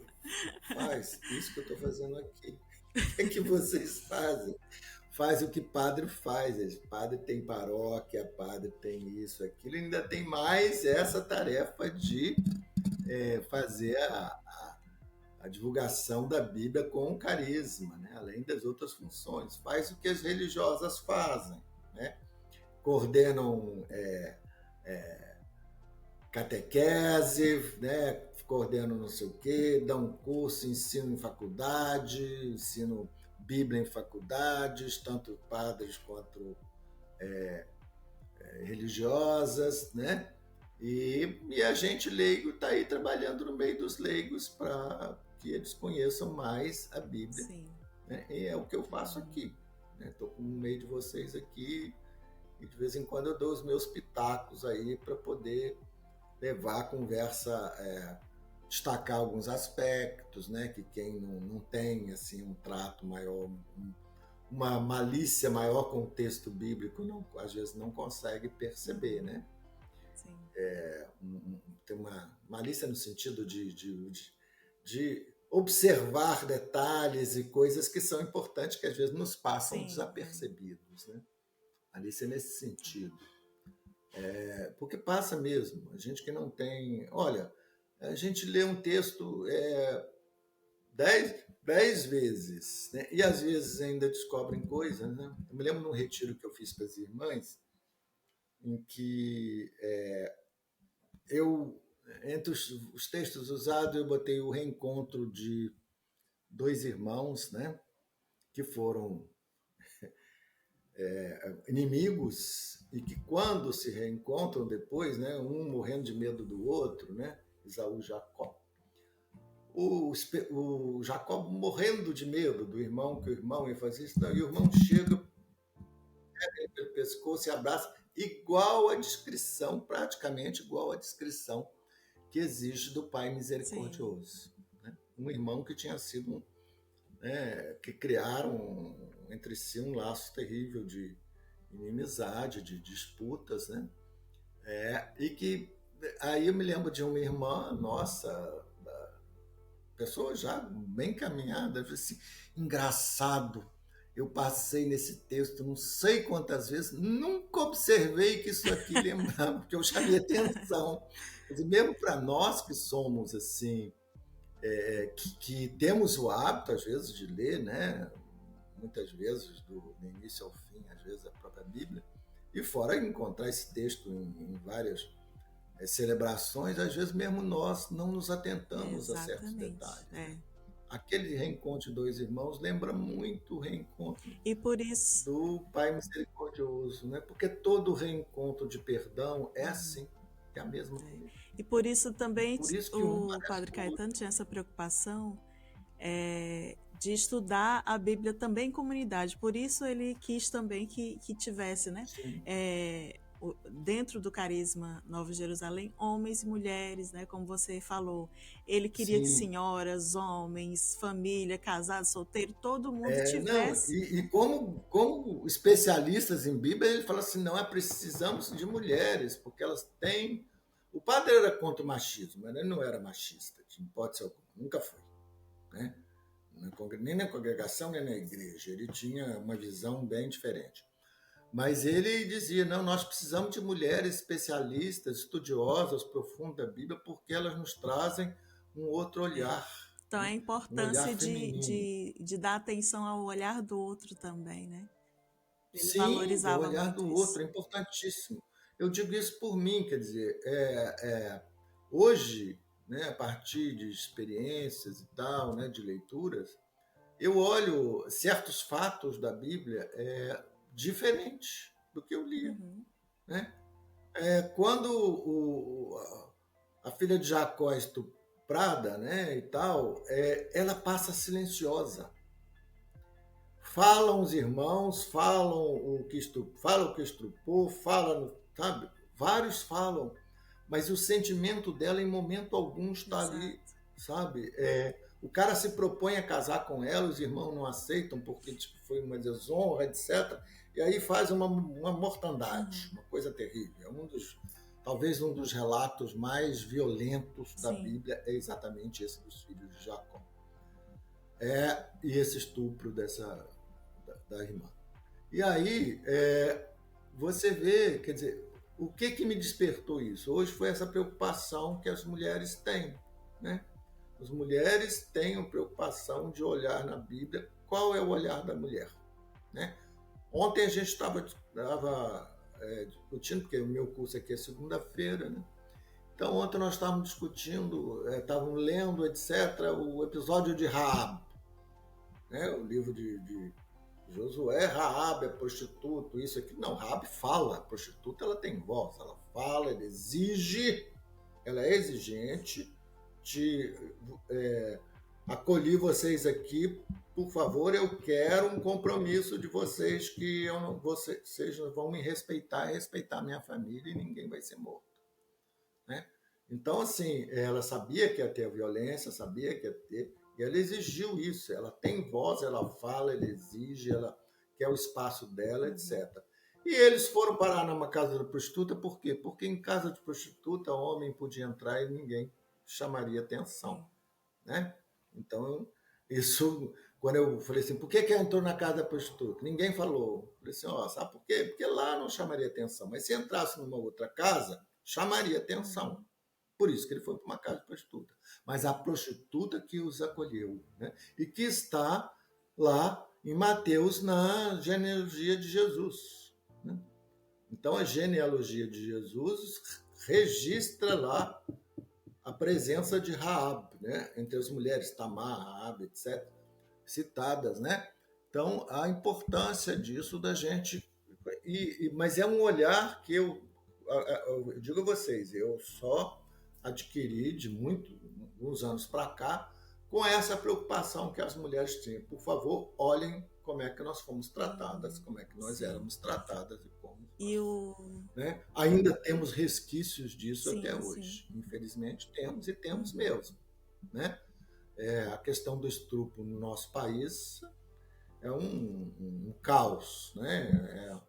faz isso que eu estou fazendo aqui. O que é que vocês fazem? Faz o que padre faz. Padre tem paróquia, padre tem isso, aquilo, e ainda tem mais essa tarefa de fazer a divulgação da Bíblia com carisma, né? Além das outras funções. Faz o que as religiosas fazem, né? Coordenam catequese, né? coordeno não sei o quê, dá um curso, ensino em faculdade, ensino Bíblia em faculdades, tanto padres quanto religiosas, né? E a gente leigo está aí trabalhando no meio dos leigos para que eles conheçam mais a Bíblia. Sim. Né? E é o que eu faço aqui. Estou no meio de vocês aqui e de vez em quando eu dou os meus pitacos aí para poder levar a conversa, destacar alguns aspectos, né? Que quem não tem assim, um trato maior, uma malícia maior com o texto bíblico, às vezes não consegue perceber, né? Sim. Tem uma malícia no sentido de observar detalhes e coisas que são importantes, que às vezes nos passam desapercebidos, né? Malícia nesse sentido. Porque passa mesmo. A gente que não tem... Olha, a gente lê um texto 10 vezes, né? E às vezes ainda descobrem coisas, né? Eu me lembro de um retiro que eu fiz para as irmãs, em que entre os textos usados, eu botei o reencontro de 2 irmãos, né? Que foram inimigos e que quando se reencontram depois, né? Um morrendo de medo do outro, né? Esaú e Jacó. O Jacó morrendo de medo do irmão, que o irmão ia fazer isso, e o irmão chega, pega ele pelo pescoço e abraça, igual a descrição, praticamente igual a descrição que existe do Pai misericordioso. Né? Um irmão que tinha sido, que criaram entre si um laço terrível de inimizade, de disputas, né? E que aí eu me lembro de uma irmã nossa, pessoa já bem caminhada, assim, engraçado, eu passei nesse texto não sei quantas vezes, nunca observei que isso aqui lembrava, porque eu chamei atenção. Quer dizer, mesmo para nós que somos assim, que temos o hábito, às vezes, de ler, né? Muitas vezes, do início ao fim, às vezes, a própria Bíblia, e fora encontrar esse texto em várias celebrações, às vezes mesmo nós não nos atentamos a certos detalhes. Aquele reencontro de 2 irmãos lembra muito o reencontro do Pai misericordioso, né? Porque todo reencontro de perdão é assim, é a mesma coisa. E por isso também o Padre Caetano tinha essa preocupação de estudar a Bíblia também em comunidade. Por isso ele quis também que tivesse, né? Dentro do carisma Nova Jerusalém, homens e mulheres, né, como você falou. Ele queria que senhoras, homens, família, casados, solteiros, todo mundo tivesse... E como especialistas em Bíblia, ele fala assim, não, precisamos de mulheres, porque elas têm... O padre era contra o machismo, mas ele não era machista, de hipótese alguma, nunca foi. Né? Nem na congregação, nem na igreja. Ele tinha uma visão bem diferente. Mas ele dizia, não, nós precisamos de mulheres especialistas, estudiosas, profundas da Bíblia, porque elas nos trazem um outro olhar. Então, a importância de dar atenção ao olhar do outro também, né? Ele valorizava o olhar muito do isso. outro é importantíssimo. Eu digo isso por mim, quer dizer, hoje, né, a partir de experiências e tal, né, de leituras, eu olho certos fatos da Bíblia diferente do que eu lia. Né? Quando a filha de Jacó é estuprada, né, e tal, ela passa silenciosa. Falam os irmãos, falam o que estrupou, sabe? Vários falam, mas o sentimento dela em momento algum está ali, sabe? O cara se propõe a casar com ela, os irmãos não aceitam porque foi uma desonra, etc. E aí faz uma mortandade, uma coisa terrível. Talvez um dos relatos mais violentos da Bíblia é exatamente esse dos filhos de Jacó. E esse estupro da irmã. E aí você vê, quer dizer, o que me despertou isso? Hoje foi essa preocupação que as mulheres têm, né? As mulheres têm a preocupação de olhar na Bíblia qual é o olhar da mulher, né? Ontem a gente estava discutindo, porque o meu curso aqui é segunda-feira, né? Então, ontem nós estávamos discutindo, estávamos lendo, etc., o episódio de Raab, né? O livro de Josué. Raab é prostituto, isso aqui. Não, Raab fala. A prostituta, ela tem voz, ela fala, ela exige, ela é exigente de acolher vocês aqui, por favor, eu quero um compromisso de vocês que vocês vão me respeitar a minha família e ninguém vai ser morto. Né? Então, assim, ela sabia que ia ter violência, sabia que ia ter, e ela exigiu isso. Ela tem voz, ela fala, ela exige, ela quer o espaço dela, etc. E eles foram parar numa casa de prostituta, por quê? Porque em casa de prostituta, o homem podia entrar e ninguém chamaria atenção. Né? Então, isso, quando eu falei assim, por que entrou na casa da prostituta? Ninguém falou. Eu falei assim, sabe por quê? Porque lá não chamaria atenção, mas se entrasse numa outra casa, chamaria atenção. Por isso que ele foi para uma casa de prostituta. Mas a prostituta que os acolheu, né? E que está lá em Mateus na genealogia de Jesus. Né? Então, a genealogia de Jesus registra lá a presença de Raab, né? Entre as mulheres, Tamar, Raab, etc., citadas. Né? Então, a importância disso da gente... mas é um olhar que eu digo a vocês, eu só adquiri de uns anos para cá com essa preocupação que as mulheres tinham. Por favor, olhem como é que nós fomos tratadas, como é que nós éramos tratadas e como... Né? Ainda temos resquícios disso até hoje. Infelizmente, temos mesmo. Né? A questão do estupro no nosso país é um caos. Né?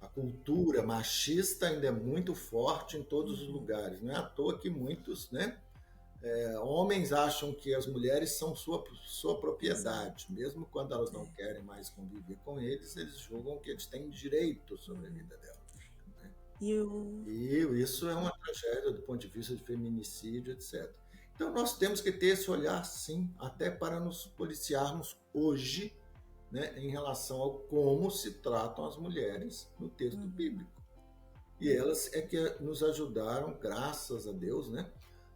A cultura machista ainda é muito forte em todos os lugares. Não é à toa que muitos, né, homens acham que as mulheres são sua propriedade. Mesmo quando elas não querem mais conviver com eles julgam que eles têm direito sobre a vida delas. Né? E isso é uma tragédia do ponto de vista de feminicídio, etc. Então, nós temos que ter esse olhar, sim, até para nos policiarmos hoje, né, em relação ao como se tratam as mulheres no texto bíblico. E elas é que nos ajudaram, graças a Deus, né,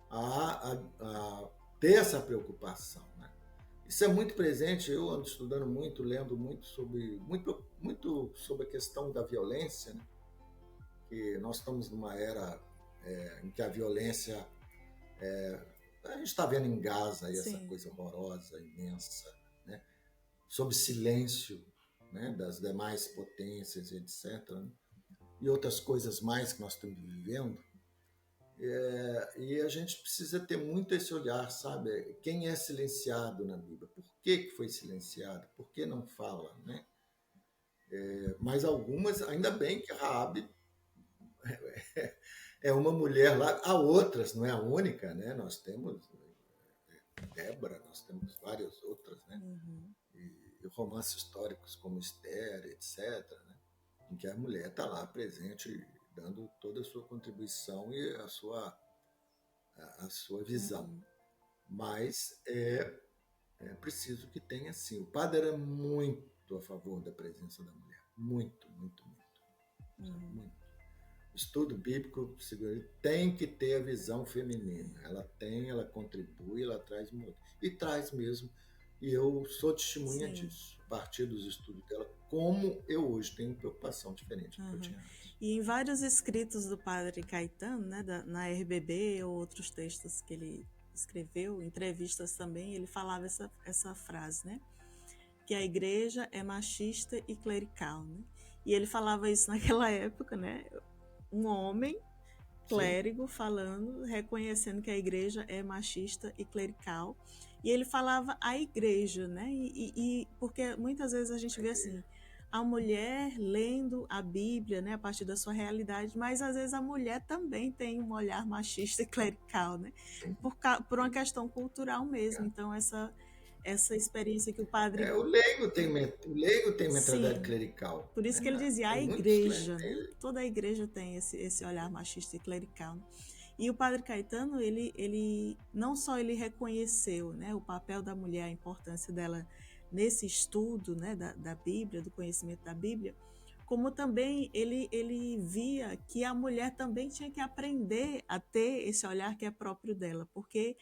a ter essa preocupação. Né? Isso é muito presente, eu ando estudando muito, lendo muito sobre a questão da violência, né? Que nós estamos numa era em que a violência... a gente está vendo em Gaza aí essa coisa horrorosa, imensa, né? Sob silêncio, né, das demais potências, etc. Né? E outras coisas mais que nós estamos vivendo. E a gente precisa ter muito esse olhar, sabe? Quem é silenciado na Bíblia? Por que foi silenciado? Por que não fala? Né? Mas algumas, ainda bem que Raabe é uma mulher lá, há outras, não é a única, né? Nós temos Débora, nós temos várias outras, né? E romances históricos como Esther, etc., né? Em que a mulher está lá presente, dando toda a sua contribuição e a sua visão. Mas é preciso que tenha, sim. O padre era muito a favor da presença da mulher. Muito, muito, muito. Muito. O estudo bíblico tem que ter a visão feminina. Ela contribui, ela traz muito. E traz mesmo. E eu sou testemunha disso, a partir dos estudos dela, como eu hoje tenho preocupação diferente do que eu tinha antes. E em vários escritos do padre Caetano, né, na RBB ou outros textos que ele escreveu, entrevistas também, ele falava essa frase, né, que a igreja é machista e clerical. Né? E ele falava isso naquela época, né, um homem clérigo falando, reconhecendo que a igreja é machista e clerical. E ele falava a igreja, né? E porque muitas vezes a gente vê assim, a mulher lendo a Bíblia, né, a partir da sua realidade, mas às vezes a mulher também tem um olhar machista e clerical, né? Por uma questão cultural mesmo. Então essa experiência que o padre... O leigo tem mentalidade clerical. Por isso que ele dizia, a igreja, né? Toda a igreja tem esse olhar machista e clerical. Né? E o padre Caetano, ele não só ele reconheceu, né, o papel da mulher, a importância dela nesse estudo, né, da Bíblia, do conhecimento da Bíblia, como também ele via que a mulher também tinha que aprender a ter esse olhar que é próprio dela, porque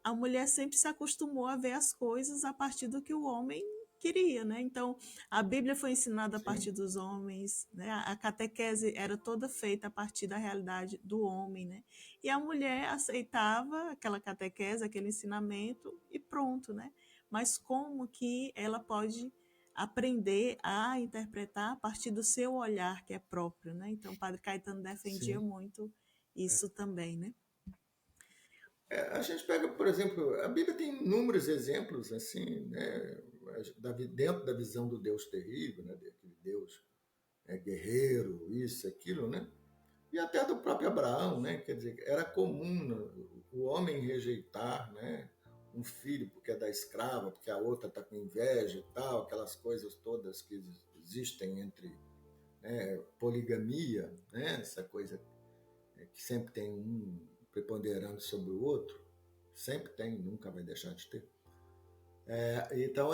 a mulher sempre se acostumou a ver as coisas a partir do que o homem queria, né? Então, a Bíblia foi ensinada a partir Sim. dos homens, né? A catequese era toda feita a partir da realidade do homem, né? E a mulher aceitava aquela catequese, aquele ensinamento e pronto, né? Mas como que ela pode aprender a interpretar a partir do seu olhar que é próprio, né? Então, o Padre Caetano defendia Sim. muito isso também, né? A gente pega, por exemplo, a Bíblia tem inúmeros exemplos, assim, né, dentro da visão do Deus terrível, né, daquele Deus guerreiro, isso, aquilo, né? E até do próprio Abraão, né? Quer dizer, era comum, né, o homem rejeitar, né, um filho porque é da escrava, porque a outra está com inveja e tal, aquelas coisas todas que existem entre, né, poligamia, né, essa coisa que sempre tem um preponderando sobre o outro, sempre tem, nunca vai deixar de ter. Então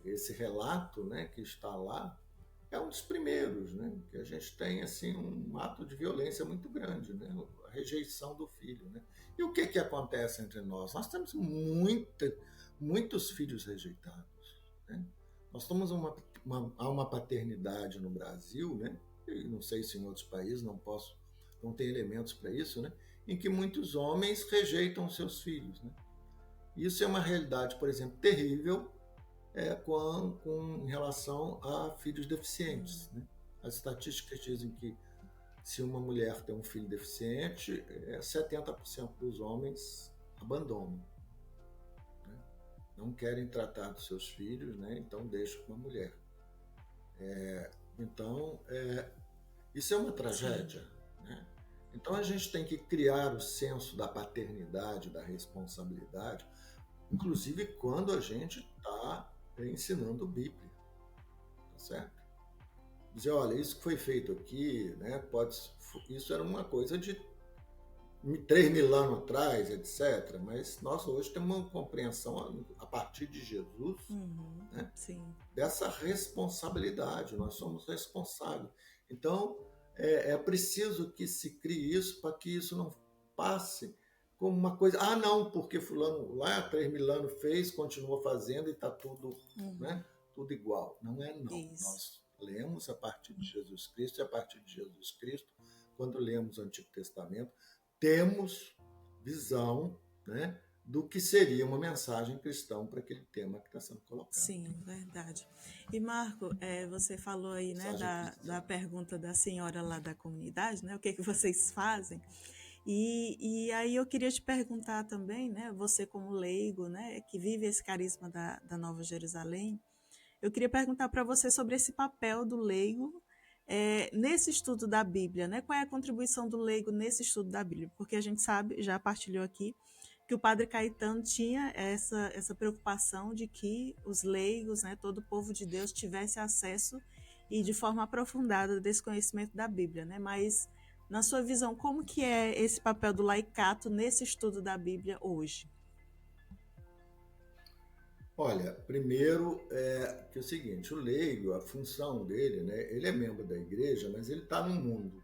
esse relato, né, que está lá é um dos primeiros, né, que a gente tem assim um ato de violência muito grande, né, a rejeição do filho, né. E o que acontece entre nós? Nós temos muitos filhos rejeitados, né? Nós temos uma paternidade no Brasil, né, e não sei se em outros países, não tem elementos para isso, né, em que muitos homens rejeitam seus filhos, né. Isso é uma realidade, por exemplo, terrível em relação a filhos deficientes, né? As estatísticas dizem que se uma mulher tem um filho deficiente, 70% dos homens abandonam, né? Não querem tratar dos seus filhos, né? Então deixam com uma mulher. Então, isso é uma tragédia, né? Então a gente tem que criar o senso da paternidade, da responsabilidade, inclusive quando a gente está ensinando Bíblia, tá certo? Dizer, olha, isso que foi feito aqui, né, isso era uma coisa de 3.000 anos atrás, etc. Mas nós hoje temos uma compreensão a partir de Jesus, né, dessa responsabilidade. Nós somos responsáveis. Então, é preciso que se crie isso para que isso não passe como uma coisa, não, porque fulano lá 3.000 anos fez, continua fazendo e está tudo, né, tudo igual. Não é não. Isso. Nós lemos a partir de Jesus Cristo, e a partir de Jesus Cristo, quando lemos o Antigo Testamento, temos visão, né, do que seria uma mensagem cristã para aquele tema que está sendo colocado. Sim, verdade. E Marco, você falou aí, né, da pergunta da senhora lá da comunidade, né, o que vocês fazem? E aí eu queria te perguntar também, né, você como leigo, né, que vive esse carisma da Nova Jerusalém, eu queria perguntar para você sobre esse papel do leigo nesse estudo da Bíblia, né? Qual é a contribuição do leigo nesse estudo da Bíblia? Porque a gente sabe, já partilhou aqui, que o Padre Caetano tinha essa preocupação de que os leigos, né, todo o povo de Deus tivesse acesso e de forma aprofundada desse conhecimento da Bíblia, né? Mas na sua visão, como que é esse papel do laicato nesse estudo da Bíblia hoje? Olha, primeiro que é o seguinte, o leigo, a função dele, né, ele é membro da igreja, mas ele está no mundo,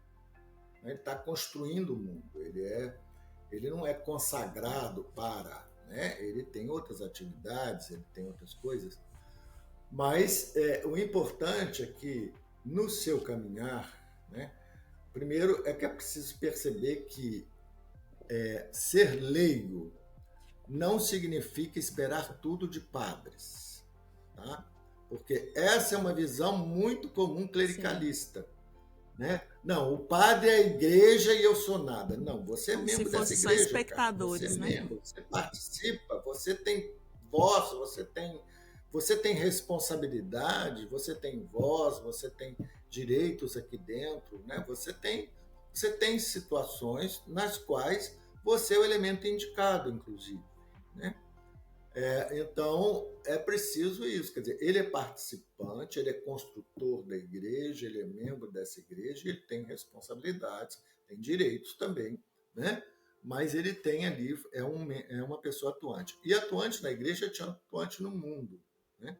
né, ele está construindo o mundo, ele não é consagrado para, né, ele tem outras atividades, ele tem outras coisas, mas o importante é que no seu caminhar, né, primeiro é que é preciso perceber que ser leigo não significa esperar tudo de padres, tá? Porque essa é uma visão muito comum clericalista, né? Não, o padre é a igreja e eu sou nada. Não, você é membro dessa igreja, só espectadores, você é né? membro, você participa, você tem voz, você tem responsabilidade, você tem voz, você tem direitos aqui dentro, né? Você tem situações nas quais você é o elemento indicado, inclusive, né? Então, é preciso isso, quer dizer, ele é participante, ele é construtor da igreja, ele é membro dessa igreja, ele tem responsabilidades, tem direitos também, né? Mas ele tem ali, é uma pessoa atuante. E atuante na igreja é atuante no mundo, né?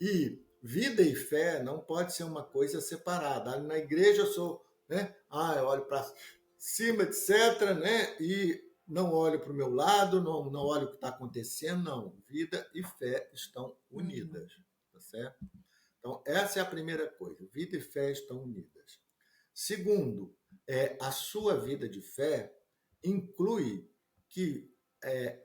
E vida e fé não pode ser uma coisa separada. Na igreja eu sou, né? Eu olho para cima, etc., né? E não olho para o meu lado, não olho o que está acontecendo, não. Vida e fé estão unidas, tá certo? Então, essa é a primeira coisa. Vida e fé estão unidas. Segundo, a sua vida de fé inclui que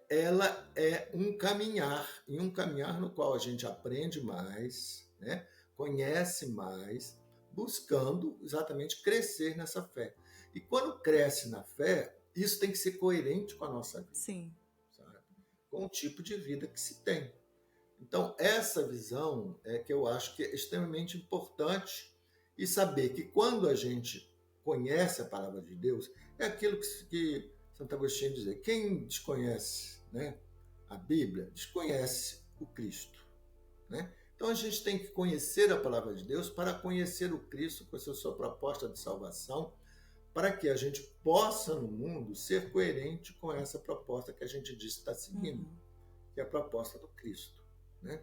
ela é um caminhar, e um caminhar no qual a gente aprende mais, né? Conhece mais, buscando exatamente crescer nessa fé. E quando cresce na fé, isso tem que ser coerente com a nossa vida. Sim. Sabe? Com o tipo de vida que se tem. Então, essa visão é que eu acho que é extremamente importante, e saber que quando a gente conhece a palavra de Deus, é aquilo que Santo Agostinho dizia, quem desconhece, né, a Bíblia, desconhece o Cristo. Né? Então, a gente tem que conhecer a palavra de Deus para conhecer o Cristo com a sua proposta de salvação, para que a gente possa, no mundo, ser coerente com essa proposta que a gente diz que está seguindo, que é a proposta do Cristo. Né?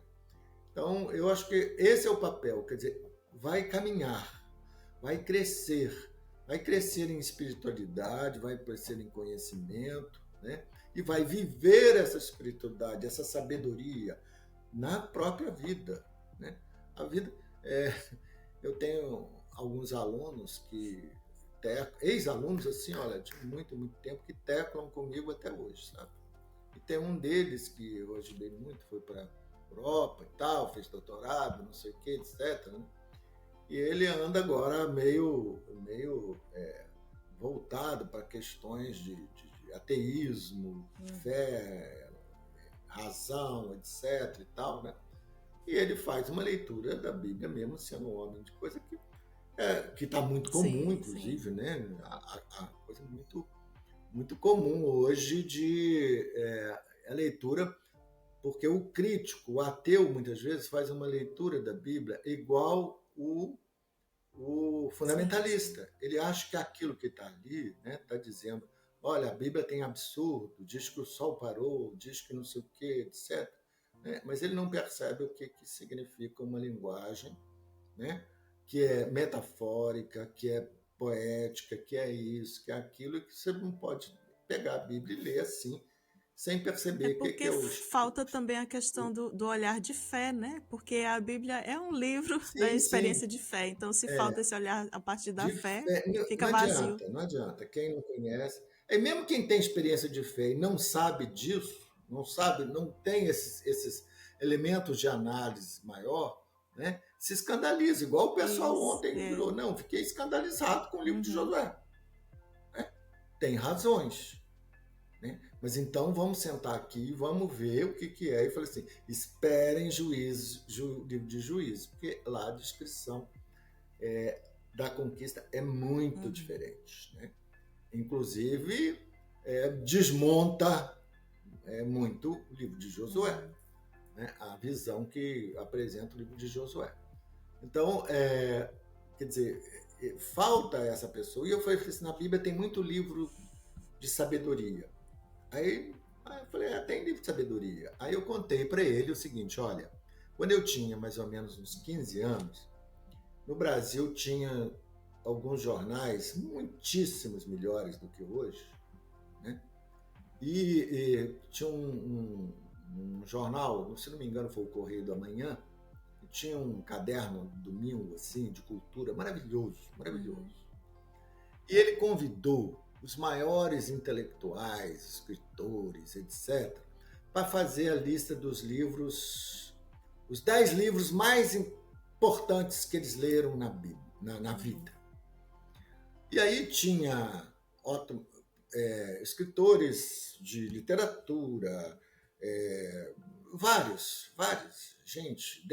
Então, eu acho que esse é o papel, quer dizer, vai caminhar, vai crescer em espiritualidade, vai crescer em conhecimento, né? E vai viver essa espiritualidade, essa sabedoria na própria vida. Né? A vida, eu tenho alguns alunos que ex-alunos assim, olha, de muito tempo, que teclam comigo até hoje, sabe? E tem um deles que eu ajudei muito, foi para Europa e tal, fez doutorado, não sei o que, etc. Né? E ele anda agora meio voltado para questões de ateísmo, fé, razão, etc. e tal, né? E ele faz uma leitura da Bíblia mesmo, sendo um homem de coisa que está muito comum, inclusive, sim. Né? A coisa muito comum hoje de a leitura, porque o crítico, o ateu, muitas vezes faz uma leitura da Bíblia igual o fundamentalista. Sim. Ele acha que aquilo que está ali, né, está dizendo, olha, a Bíblia tem absurdo, diz que o sol parou, diz que não sei o quê, etc. Né? Mas ele não percebe o que significa uma linguagem, né, que é metafórica, que é poética, que é isso, que é aquilo, e que você não pode pegar a Bíblia e ler assim, sem perceber que é falta também a questão do olhar de fé, né? Porque a Bíblia é um livro da experiência de fé. Então, se falta esse olhar a partir da fé, fica vazio. Não adianta. Quem não conhece... mesmo quem tem experiência de fé e não sabe disso, não tem esses elementos de análise maior, né? Se escandaliza, igual o pessoal ontem virou. Não, fiquei escandalizado com o livro de Josué. Né? Tem razões. Né? Mas então vamos sentar aqui e vamos ver o que é. E falei assim, esperem livro de Juízes, porque lá a descrição da conquista é muito diferente. Né? Inclusive, desmonta muito o livro de Josué, né? A visão que apresenta o livro de Josué. Então, quer dizer, falta essa pessoa. E eu falei assim, na Bíblia tem muito livro de sabedoria. Aí eu falei, tem livro de sabedoria. Aí eu contei para ele o seguinte, olha, quando eu tinha mais ou menos uns 15 anos, no Brasil tinha alguns jornais muitíssimos melhores do que hoje, né? E tinha um jornal, se não me engano foi o Correio do Amanhã, que tinha um caderno domingo assim, de cultura, maravilhoso. E ele convidou os maiores intelectuais, escritores, etc., para fazer a lista dos livros, os 10 livros mais importantes que eles leram na vida. E aí tinha escritores de literatura, vários, gente,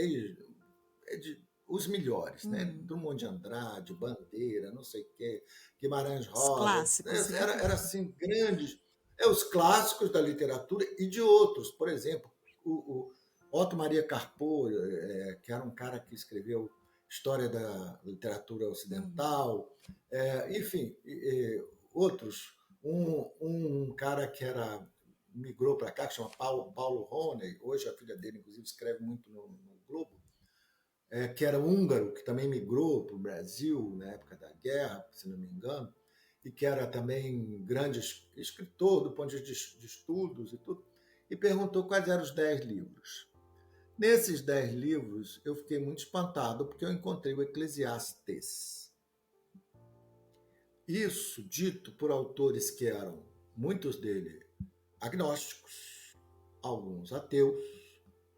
os melhores, né? Drummond de Andrade, Bandeira, não sei o quê, Guimarães Rosa. Os clássicos. Era assim, grandes. Os clássicos da literatura e de outros. Por exemplo, o Otto Maria Carpo, que era um cara que escreveu História da Literatura Ocidental, enfim, outros. Um cara que migrou para cá, que chama Paulo Roney, hoje a filha dele, inclusive, escreve muito no Globo. que era húngaro, que também migrou para o Brasil na época da guerra, se não me engano, e que era também grande escritor do ponto de vista de estudos e tudo, e perguntou quais eram os 10 livros. Nesses 10 livros, eu fiquei muito espantado, porque eu encontrei o Eclesiastes. Isso dito por autores que eram, muitos deles, agnósticos, alguns ateus,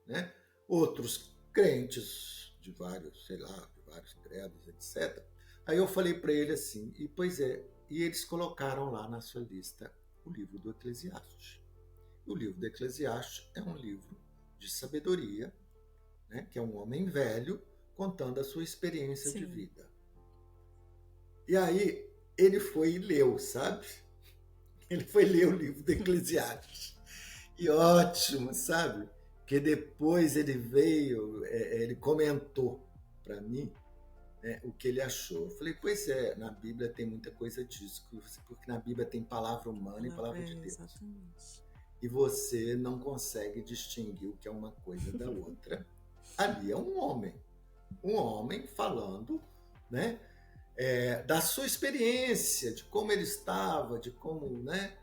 né? Outros crentes de vários, sei lá, de vários credos, etc. Aí eu falei para ele assim, e pois é, e eles colocaram lá na sua lista o livro do Eclesiastes. E o livro do Eclesiastes é um livro de sabedoria, né? Que é um homem velho contando a sua experiência de vida. E aí ele foi e leu, sabe? Ele foi ler o livro do Eclesiastes. E ótimo, sabe? Que depois ele veio, ele comentou para mim, né, o que ele achou. Eu falei, pois é, na Bíblia tem muita coisa disso, porque na Bíblia tem palavra humana e palavra de Deus. Exatamente. E você não consegue distinguir o que é uma coisa da outra. Ali é um homem falando, né, da sua experiência, de como ele estava, de como, né,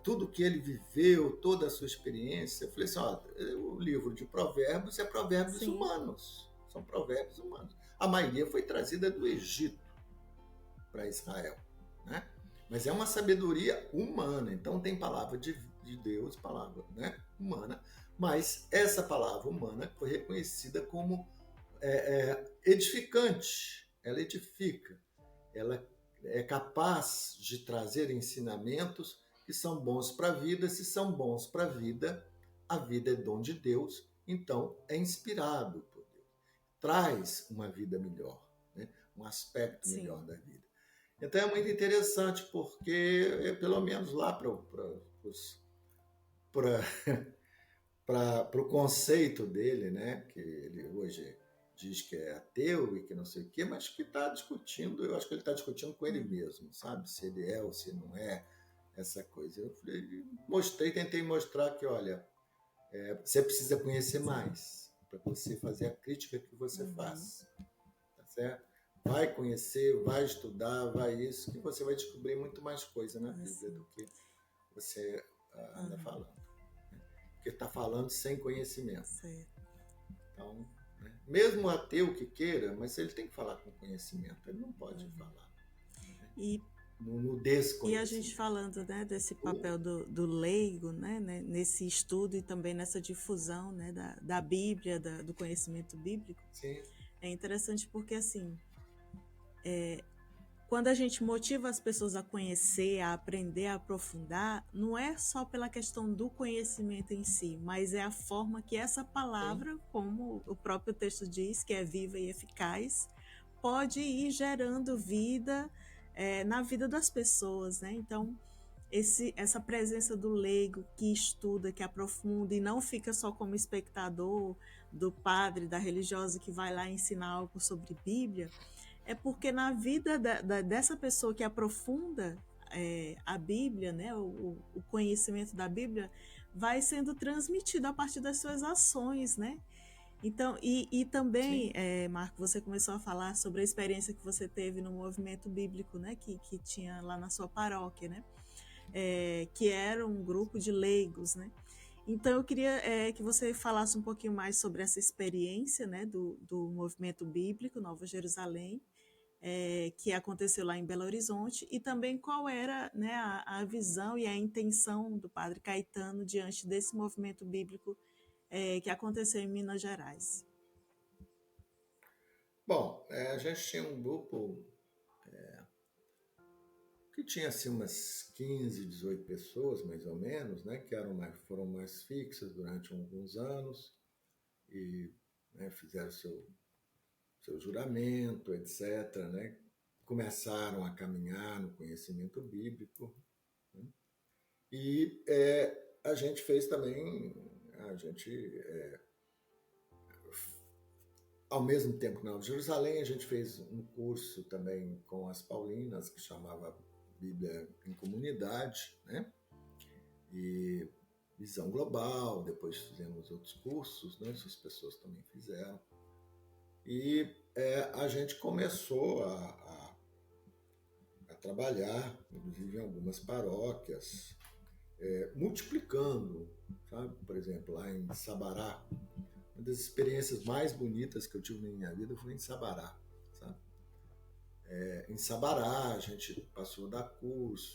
tudo que ele viveu, toda a sua experiência. Eu falei assim, o livro de provérbios é provérbios humanos, são provérbios humanos. A maioria foi trazida do Egito para Israel, né? Mas é uma sabedoria humana, então tem palavra de Deus, palavra, né, humana, mas essa palavra humana foi reconhecida como edificante, ela edifica, ela é capaz de trazer ensinamentos que são bons para a vida. Se são bons para a vida é dom de Deus, então é inspirado por Deus. Traz uma vida melhor, né? Um aspecto melhor da vida. Então é muito interessante, porque pelo menos lá para o conceito dele, né? Que ele hoje diz que é ateu e que não sei o quê, mas que está discutindo, eu acho que ele está discutindo com ele mesmo, sabe? Se ele é ou se não é, essa coisa. Eu tentei mostrar que, olha, você precisa conhecer mais para você fazer a crítica que você faz, tá certo? Vai conhecer, vai estudar, vai isso, que você vai descobrir muito mais coisa na Bíblia do que você anda falando. Né? Porque está falando sem conhecimento. Então, né? Mesmo o ateu que queira, mas ele tem que falar com conhecimento, ele não pode falar, né? No desconhecimento. E a gente falando, né, desse papel do leigo, né, nesse estudo e também nessa difusão, né, da Bíblia, do conhecimento bíblico. Sim. É interessante porque, assim, quando a gente motiva as pessoas a conhecer, a aprender, a aprofundar, não é só pela questão do conhecimento em si, mas é a forma que essa palavra, como o próprio texto diz, que é viva e eficaz, pode ir gerando vida na vida das pessoas, né? Então, essa presença do leigo que estuda, que aprofunda e não fica só como espectador do padre, da religiosa que vai lá ensinar algo sobre Bíblia, é porque na vida dessa pessoa que aprofunda a Bíblia, né, o conhecimento da Bíblia, vai sendo transmitido a partir das suas ações, né? Então, e também, Marco, você começou a falar sobre a experiência que você teve no movimento bíblico, né, que tinha lá na sua paróquia, né? Que era um grupo de leigos, né? Então, eu queria que você falasse um pouquinho mais sobre essa experiência, né, do movimento bíblico Nova Jerusalém, que aconteceu lá em Belo Horizonte, e também qual era, né, a visão e a intenção do Padre Caetano diante desse movimento bíblico que aconteceu em Minas Gerais. Bom, a gente tinha um grupo que tinha assim umas 15, 18 pessoas, mais ou menos, né, que foram mais fixas durante alguns anos e, né, fizeram seu juramento, etc., né, começaram a caminhar no conhecimento bíblico, né, e a gente fez também, ao mesmo tempo na Jerusalém, a gente fez um curso também com as Paulinas, que chamava Bíblia em Comunidade, né? E visão global. Depois fizemos outros cursos, né? Essas pessoas também fizeram. E a gente começou a trabalhar, inclusive em algumas paróquias, multiplicando, sabe? Por exemplo, lá em Sabará, uma das experiências mais bonitas que eu tive na minha vida foi em Sabará, sabe? Em Sabará, a gente passou a dar curso,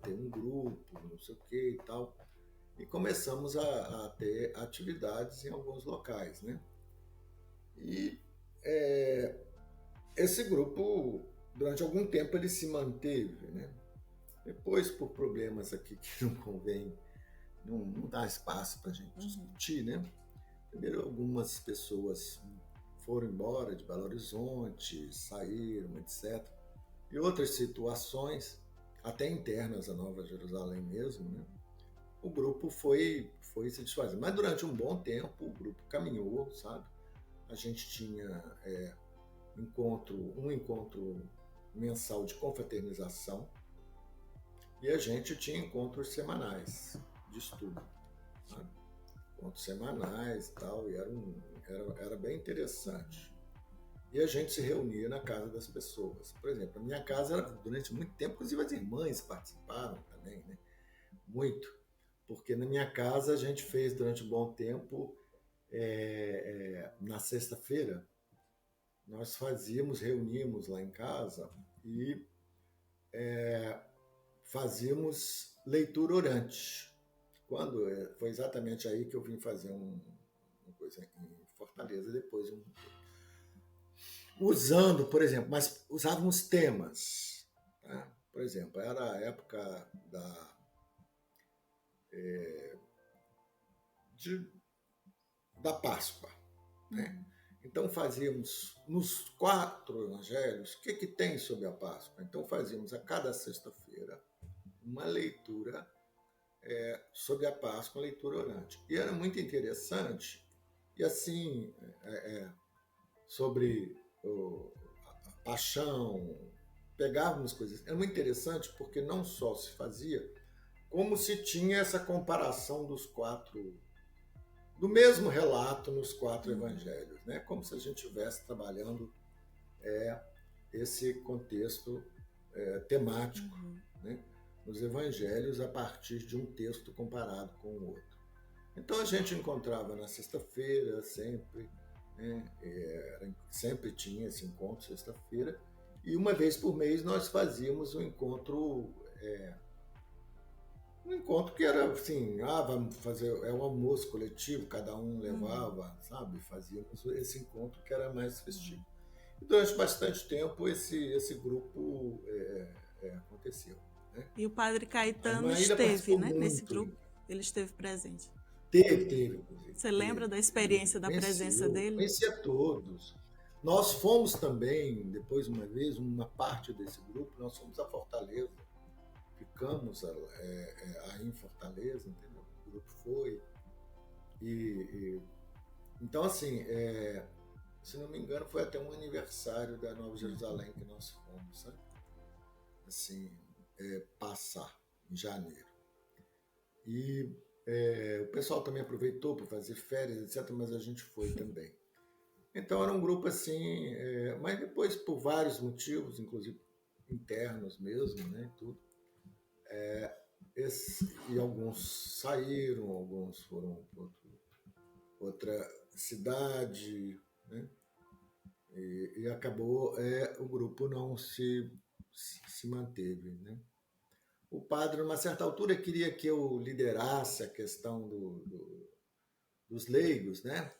ter um grupo, não sei o que e tal, e começamos a ter atividades em alguns locais, né? E esse grupo, durante algum tempo, ele se manteve, né? Depois, por problemas aqui que não convém, não dá espaço para a gente discutir, né? Primeiro, algumas pessoas foram embora de Belo Horizonte, saíram, etc. E outras situações, até internas a Nova Jerusalém mesmo, né? O grupo foi se desfazendo. Mas durante um bom tempo, o grupo caminhou, sabe? A gente tinha um encontro mensal de confraternização e a gente tinha encontros semanais de estudo, sabe? Encontros semanais e tal, e era bem interessante. E a gente se reunia na casa das pessoas. Por exemplo, a minha casa, durante muito tempo, inclusive as irmãs participaram também, né? Muito. Porque na minha casa a gente fez durante um bom tempo, na sexta-feira, nós reuníamos lá em casa e fazíamos leitura orante. Foi exatamente aí que eu vim fazer uma coisa em Fortaleza, depois usando, por exemplo, mas usávamos temas. Tá? Por exemplo, era a época da Páscoa. Né? Então fazíamos nos 4 evangelhos, o que tem sobre a Páscoa? Então fazíamos a cada sexta-feira uma leitura sobre a Páscoa, uma leitura orante. E era muito interessante, e assim, sobre a paixão, pegávamos coisas. Era muito interessante porque não só se fazia, como se tinha essa comparação do mesmo relato nos 4 evangelhos, né? Como se a gente estivesse trabalhando esse contexto temático, né? Nos evangelhos a partir de um texto comparado com o outro. Então a gente encontrava na sexta-feira sempre, né? Sempre tinha esse encontro sexta-feira, e uma vez por mês nós fazíamos um encontro que era assim, vamos fazer um almoço coletivo, cada um levava, sabe? Fazíamos esse encontro que era mais festivo. E durante bastante tempo esse grupo aconteceu. Né? E o padre Caetano A Maíra esteve, participou né, nesse muito. grupo? Ele esteve presente. Teve. Você lembra da experiência da presença dele? Conhecia todos. Nós fomos também, depois uma vez, uma parte desse grupo, nós fomos a Fortaleza. Ficamos aí em Fortaleza, entendeu? O grupo foi. Então, assim, se não me engano, foi até um aniversário da Nova Jerusalém que nós fomos, sabe? Assim, passar em janeiro. E o pessoal também aproveitou para fazer férias, etc., mas a gente foi também. Então era um grupo assim, mas depois por vários motivos, inclusive internos mesmo, né, tudo. E alguns saíram, alguns foram para outra cidade, né? E acabou, o grupo não se manteve, né? O padre, numa certa altura, queria que eu liderasse a questão dos leigos, né?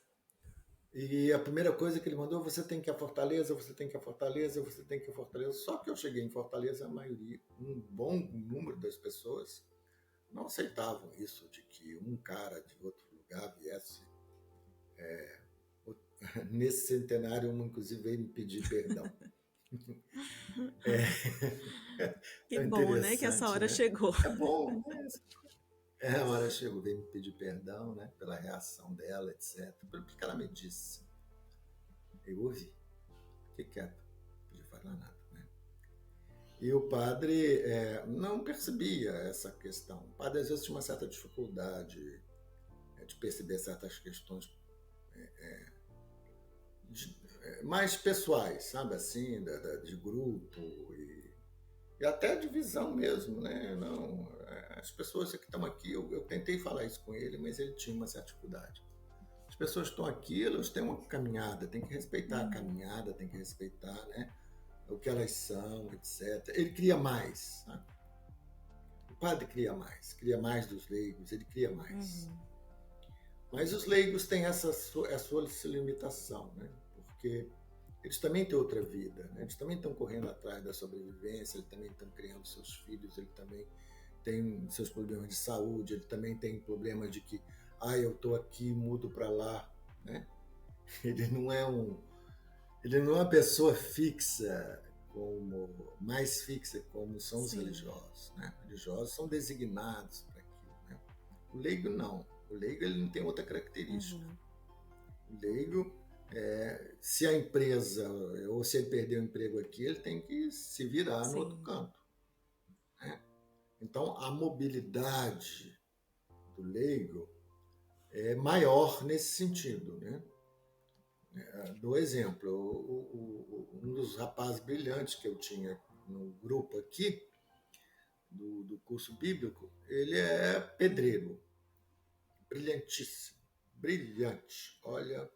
E a primeira coisa que ele mandou, você tem que ir a Fortaleza, você tem que ir a Fortaleza, você tem que ir a Fortaleza. Só que eu cheguei em Fortaleza, a maioria, um bom número das pessoas não aceitavam isso, de que um cara de outro lugar viesse. Nesse centenário, inclusive, veio me pedir perdão. Que bom, né, que essa hora chegou. É bom, né? A hora chegou, veio me pedir perdão, né, pela reação dela, etc. Pelo que ela me disse. Eu ouvi. Fiquei quieto, não podia falar nada. Né? E o padre não percebia essa questão. O padre, às vezes, tinha uma certa dificuldade de perceber certas questões mais pessoais, sabe, assim, de grupo e até de visão mesmo, né? Não, as pessoas que estão aqui, eu tentei falar isso com ele, mas ele tinha uma certa dificuldade. As pessoas que estão aqui, elas têm uma caminhada, tem que respeitar a caminhada, tem que respeitar, né, o que elas são, etc. Ele cria mais, sabe? O padre cria mais dos leigos, ele cria mais. Mas os leigos têm a sua limitação, né? Porque eles também têm outra vida, né? Eles também estão correndo atrás da sobrevivência, eles também estão criando seus filhos, ele também tem seus problemas de saúde, ele também tem problemas de que, eu estou aqui, mudo para lá, né? Ele não é uma pessoa fixa, mais fixa como são os religiosos, né? Os religiosos são designados para aquilo, né? O leigo não. O leigo ele não tem outra característica. O leigo, se a empresa, ou se ele perder o emprego aqui, ele tem que se virar no outro canto, né? Então, a mobilidade do leigo é maior nesse sentido, né? Dou exemplo, um dos rapazes brilhantes que eu tinha no grupo aqui, do curso bíblico, ele é pedreiro, brilhantíssimo, brilhante. Olha,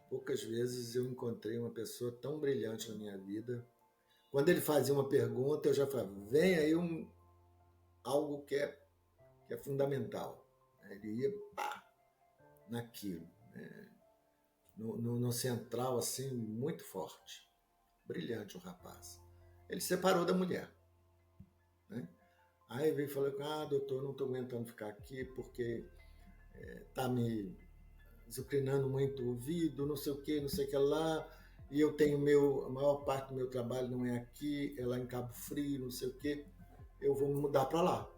poucas vezes eu encontrei uma pessoa tão brilhante na minha vida. Quando ele fazia uma pergunta, eu já falava, vem aí algo que é fundamental. Ele ia naquilo, né? No central, assim, muito forte. Brilhante o rapaz. Ele separou da mulher, né? Aí veio e falou, doutor, não estou aguentando ficar aqui porque está me azucrinando muito o ouvido, não sei o que lá, e eu tenho a maior parte do meu trabalho não é aqui, é lá em Cabo Frio, não sei o que, eu vou me mudar para lá.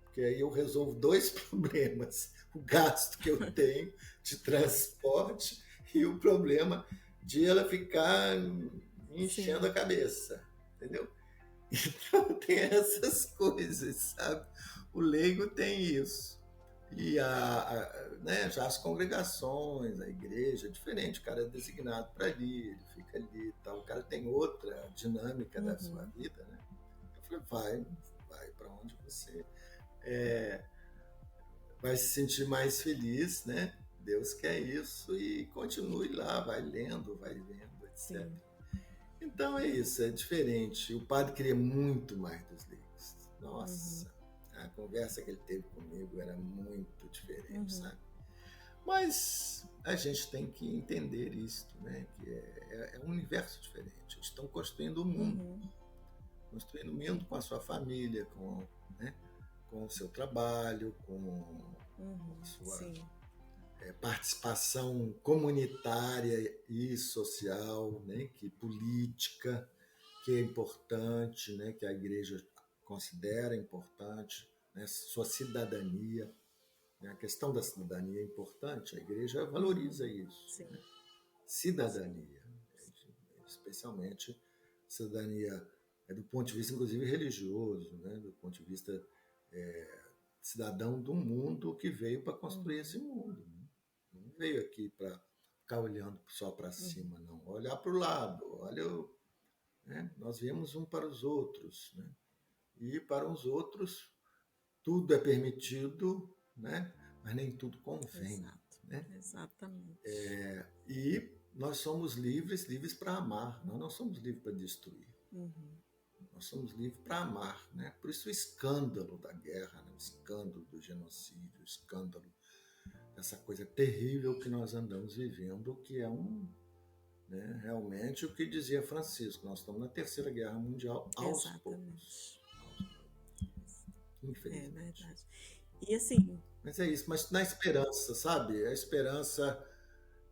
Porque aí eu resolvo 2 problemas, o gasto que eu tenho de transporte e o problema de ela ficar me enchendo a cabeça, entendeu? Então tem essas coisas, sabe? O leigo tem isso. E né, já as congregações, a igreja é diferente, o cara é designado para ali, ele fica ali e tal, o cara tem outra dinâmica da sua vida, né? Eu falei, vai para onde você vai se sentir mais feliz, né? Deus quer isso e continue lá, vai lendo, etc. Sim. Então é isso, é diferente. O padre queria muito mais dos leigos. Nossa, a conversa que ele teve comigo era muito diferente, sabe? Mas a gente tem que entender isso, né? Que é um universo diferente. Eles estão construindo o mundo. Construindo o mundo com a sua família, né? Com o seu trabalho, com a sua participação comunitária e social, né? Que política, que é importante, né? Que a igreja considera importante, né? Sua cidadania. Né? A questão da cidadania é importante, a igreja valoriza isso. Né? Cidadania, especialmente cidadania do ponto de vista, inclusive, religioso, né? Do ponto de vista cidadão do mundo que veio para construir esse mundo. Né? Não veio aqui para ficar olhando só para cima, não. Olhar para o lado, né? Nós viemos um para os outros, né? E para os outros tudo é permitido, né? Mas nem tudo convém. Exato, né? Exatamente. E nós somos livres para amar, nós não somos livres para destruir. Nós somos livres para amar, né? Por isso o escândalo da guerra, né? O escândalo do genocídio, o escândalo dessa coisa terrível que nós andamos vivendo, que é né, realmente o que dizia Francisco, nós estamos na Terceira Guerra Mundial aos poucos. Infelizmente. É verdade. E assim... Mas é isso, mas na esperança, sabe? A esperança,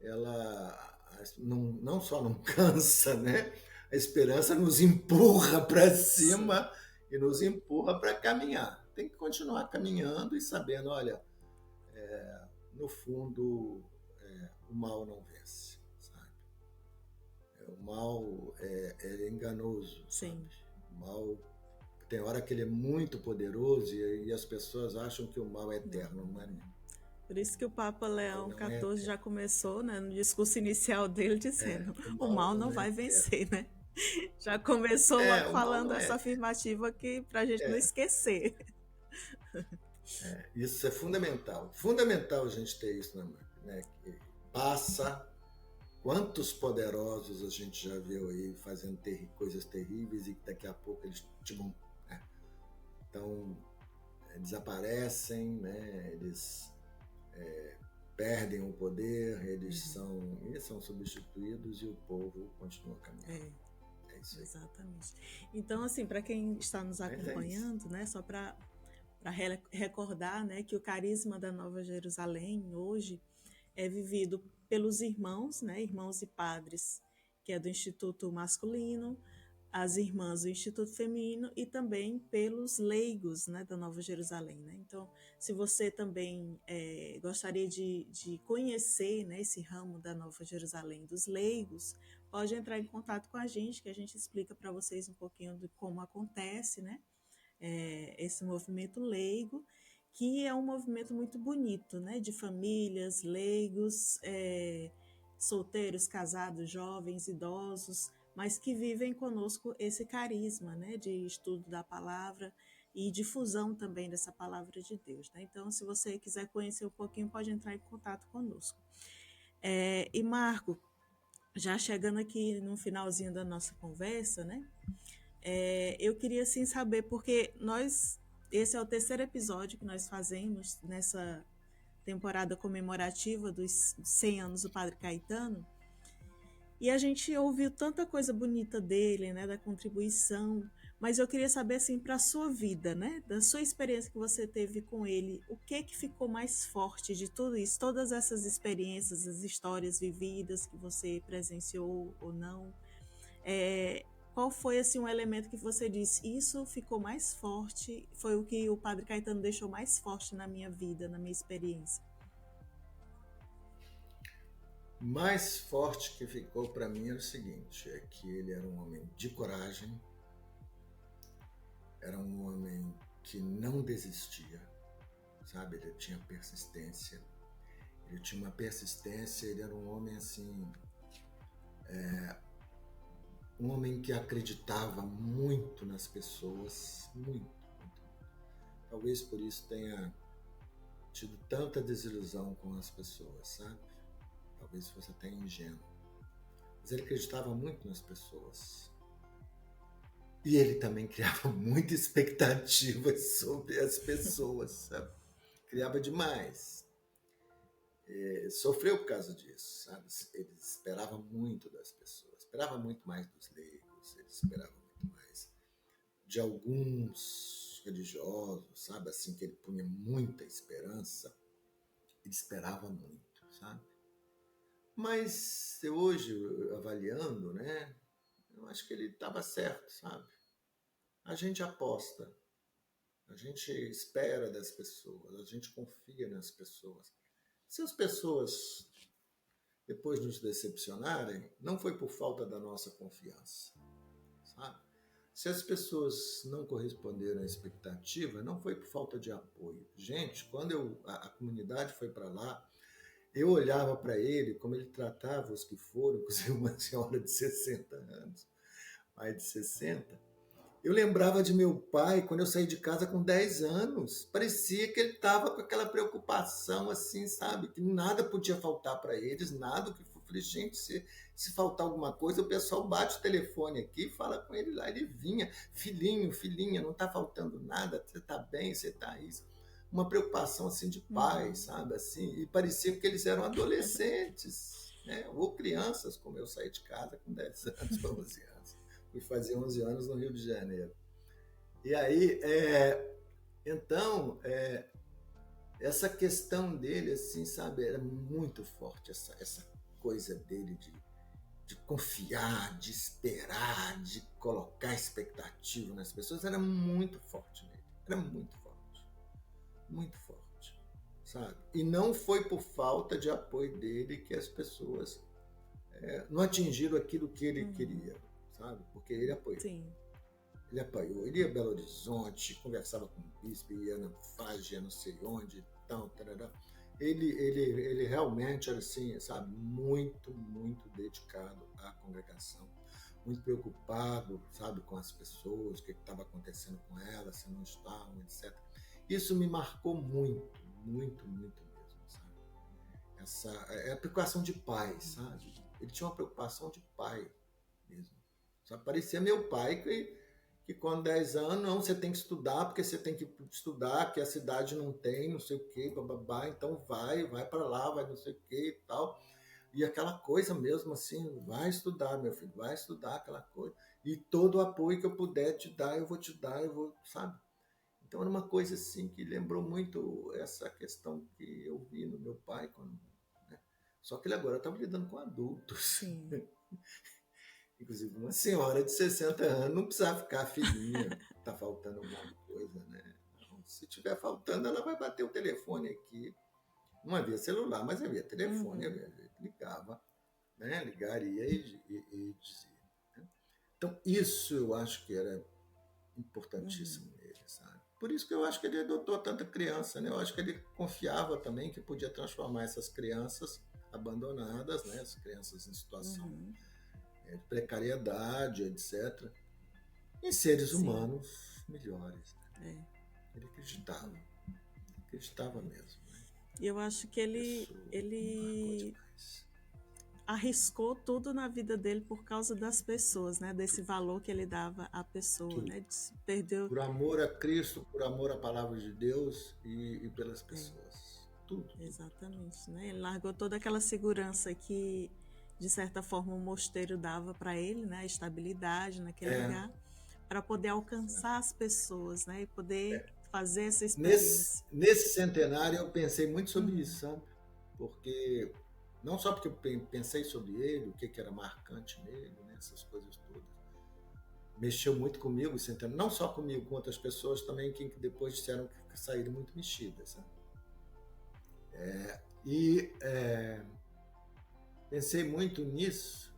ela não só não cansa, né? A esperança nos empurra para cima e nos empurra para caminhar. Tem que continuar caminhando e sabendo, olha, no fundo, o mal não vence, sabe? O mal é enganoso, sabe? O mal, tem hora que ele é muito poderoso e as pessoas acham que o mal é eterno, não é mesmo? Por isso que o Papa Então Leão não é XIV já começou, né, no discurso inicial dele dizendo: o o mal mal não não é vai eterno. vencer, né? Já começou logo O mal falando não é essa eterno. afirmativa aqui para a gente não É, esquecer. isso é fundamental. Fundamental a gente ter isso na mão, né? Que passa. Quantos poderosos a gente já viu aí fazendo coisas terríveis e que daqui a pouco eles né? Então, desaparecem, né? Eles perdem o poder, eles são substituídos e o povo continua caminhando. É isso aí. Exatamente. Então, assim, para quem está nos Mas é isso. acompanhando, né, só para recordar, né, que o carisma da Nova Jerusalém hoje é vivido pelos irmãos, né, irmãos e padres, que é do Instituto Masculino, as irmãs do Instituto Feminino e também pelos leigos, né, da Nova Jerusalém, né? Então, se você também gostaria de conhecer, né, esse ramo da Nova Jerusalém dos leigos, pode entrar em contato com a gente, que a gente explica para vocês um pouquinho de como acontece, né, esse movimento leigo, que é um movimento muito bonito, né, de famílias, leigos, solteiros, casados, jovens, idosos, mas que vivem conosco esse carisma, né, de estudo da palavra e difusão também dessa palavra de Deus, né? Então, se você quiser conhecer um pouquinho, pode entrar em contato conosco. E Marco, já chegando aqui no finalzinho da nossa conversa, né? Eu queria assim saber, porque esse é o terceiro episódio que nós fazemos nessa temporada comemorativa dos 100 anos do Padre Caetano, e a gente ouviu tanta coisa bonita dele, né, da contribuição, mas eu queria saber assim para a sua vida, né, da sua experiência que você teve com ele, o que ficou mais forte de tudo isso, todas essas experiências, as histórias vividas que você presenciou ou não, qual foi assim um elemento que você disse, isso ficou mais forte, foi o que o Padre Caetano deixou mais forte na minha vida, na minha experiência? Mais forte que ficou para mim é o seguinte, é que ele era um homem de coragem, era um homem que não desistia, sabe? Ele tinha persistência, ele era um homem assim, um homem que acreditava muito nas pessoas, muito. Talvez por isso tenha tido tanta desilusão com as pessoas, sabe? Talvez fosse até ingênuo. Mas ele acreditava muito nas pessoas. E ele também criava muita expectativa sobre as pessoas, sabe? Criava demais. Sofreu por causa disso, sabe? Ele esperava muito das pessoas, esperava muito mais dos leigos, ele esperava muito mais de alguns religiosos, sabe? Assim, que ele punha muita esperança, ele esperava muito, sabe? Mas hoje, avaliando, né? Eu acho que ele estava certo, sabe? A gente aposta, a gente espera das pessoas, a gente confia nas pessoas. Se as pessoas depois nos decepcionarem, não foi por falta da nossa confiança, sabe? Se as pessoas não corresponderam à expectativa, não foi por falta de apoio. Gente, quando a comunidade foi para lá, eu olhava para ele, como ele tratava os que foram, inclusive uma senhora de 60 anos, mais de 60. Eu lembrava de meu pai quando eu saí de casa com 10 anos. Parecia que ele estava com aquela preocupação, assim, sabe? Que nada podia faltar para eles, nada. Que eu falei, gente, se faltar alguma coisa, o pessoal bate o telefone aqui e fala com ele lá. Ele vinha, filhinho, filhinha, não está faltando nada, você está bem, você está isso. Uma preocupação, assim, de pai, sabe? Assim, e parecia que eles eram adolescentes, né? Ou crianças, como eu saí de casa com 10 anos para 11 anos. Fui fazer 11 anos no Rio de Janeiro. E aí, então, essa questão dele, assim, sabe, era muito forte, essa coisa dele de confiar, de esperar, de colocar expectativa nas pessoas, era muito forte nele. Era muito forte, sabe? E não foi por falta de apoio dele que as pessoas não atingiram aquilo que ele queria, sabe? Porque ele apoiou. Sim. Ele apoiou. Ele ia a Belo Horizonte, conversava com o bispo, ia na Fage, não sei onde, tal, tarará. ele realmente era assim, sabe, muito, muito dedicado à congregação, muito preocupado, sabe, com as pessoas, o que estava acontecendo com elas, se não estavam, etc. Isso me marcou muito, muito, muito mesmo, sabe? Essa é a preocupação de pai, sabe? Ele tinha uma preocupação de pai mesmo. Só parecia meu pai que com 10 anos, não, você tem que estudar, porque você tem que estudar, porque a cidade não tem, não sei o quê, bababá, então vai para lá, vai não sei o quê e tal. E aquela coisa mesmo assim, vai estudar, meu filho, vai estudar aquela coisa. E todo o apoio que eu puder te dar, eu vou te dar, eu vou, sabe? Então era uma coisa assim que lembrou muito essa questão que eu vi no meu pai, quando, né? Só que ele agora estava lidando com adultos. Sim. Inclusive, uma senhora de 60 anos não precisa ficar filhinha, tá faltando alguma coisa, né? Então, se tiver faltando, ela vai bater o telefone aqui. Não havia celular, mas havia telefone, ligava, né? Ligaria e dizia. Né? Então, isso eu acho que era importantíssimo nele, sabe? Por isso que eu acho que ele adotou tanta criança, né? Eu acho que ele confiava também que podia transformar essas crianças abandonadas, né? As crianças em situação de precariedade, etc., em seres humanos melhores. Né? Ele acreditava mesmo. Né? E eu acho que ele arriscou tudo na vida dele por causa das pessoas, né? Desse valor que ele dava à pessoa, Tudo. né? Perdeu... Por amor a Cristo, por amor à palavra de Deus e pelas pessoas. Tudo. Exatamente, né? Ele largou toda aquela segurança que, de certa forma, o mosteiro dava para ele, né? A estabilidade naquele lugar, para poder alcançar as pessoas, né? E poder fazer essa experiência. Nesse centenário eu pensei muito sobre isso, sabe? Porque, não só porque eu pensei sobre ele, o que era marcante nele, né? Essas coisas todas. Mexeu muito comigo, centenário. Não só comigo, com outras pessoas também que depois disseram que saíram muito mexidas, sabe? Pensei muito nisso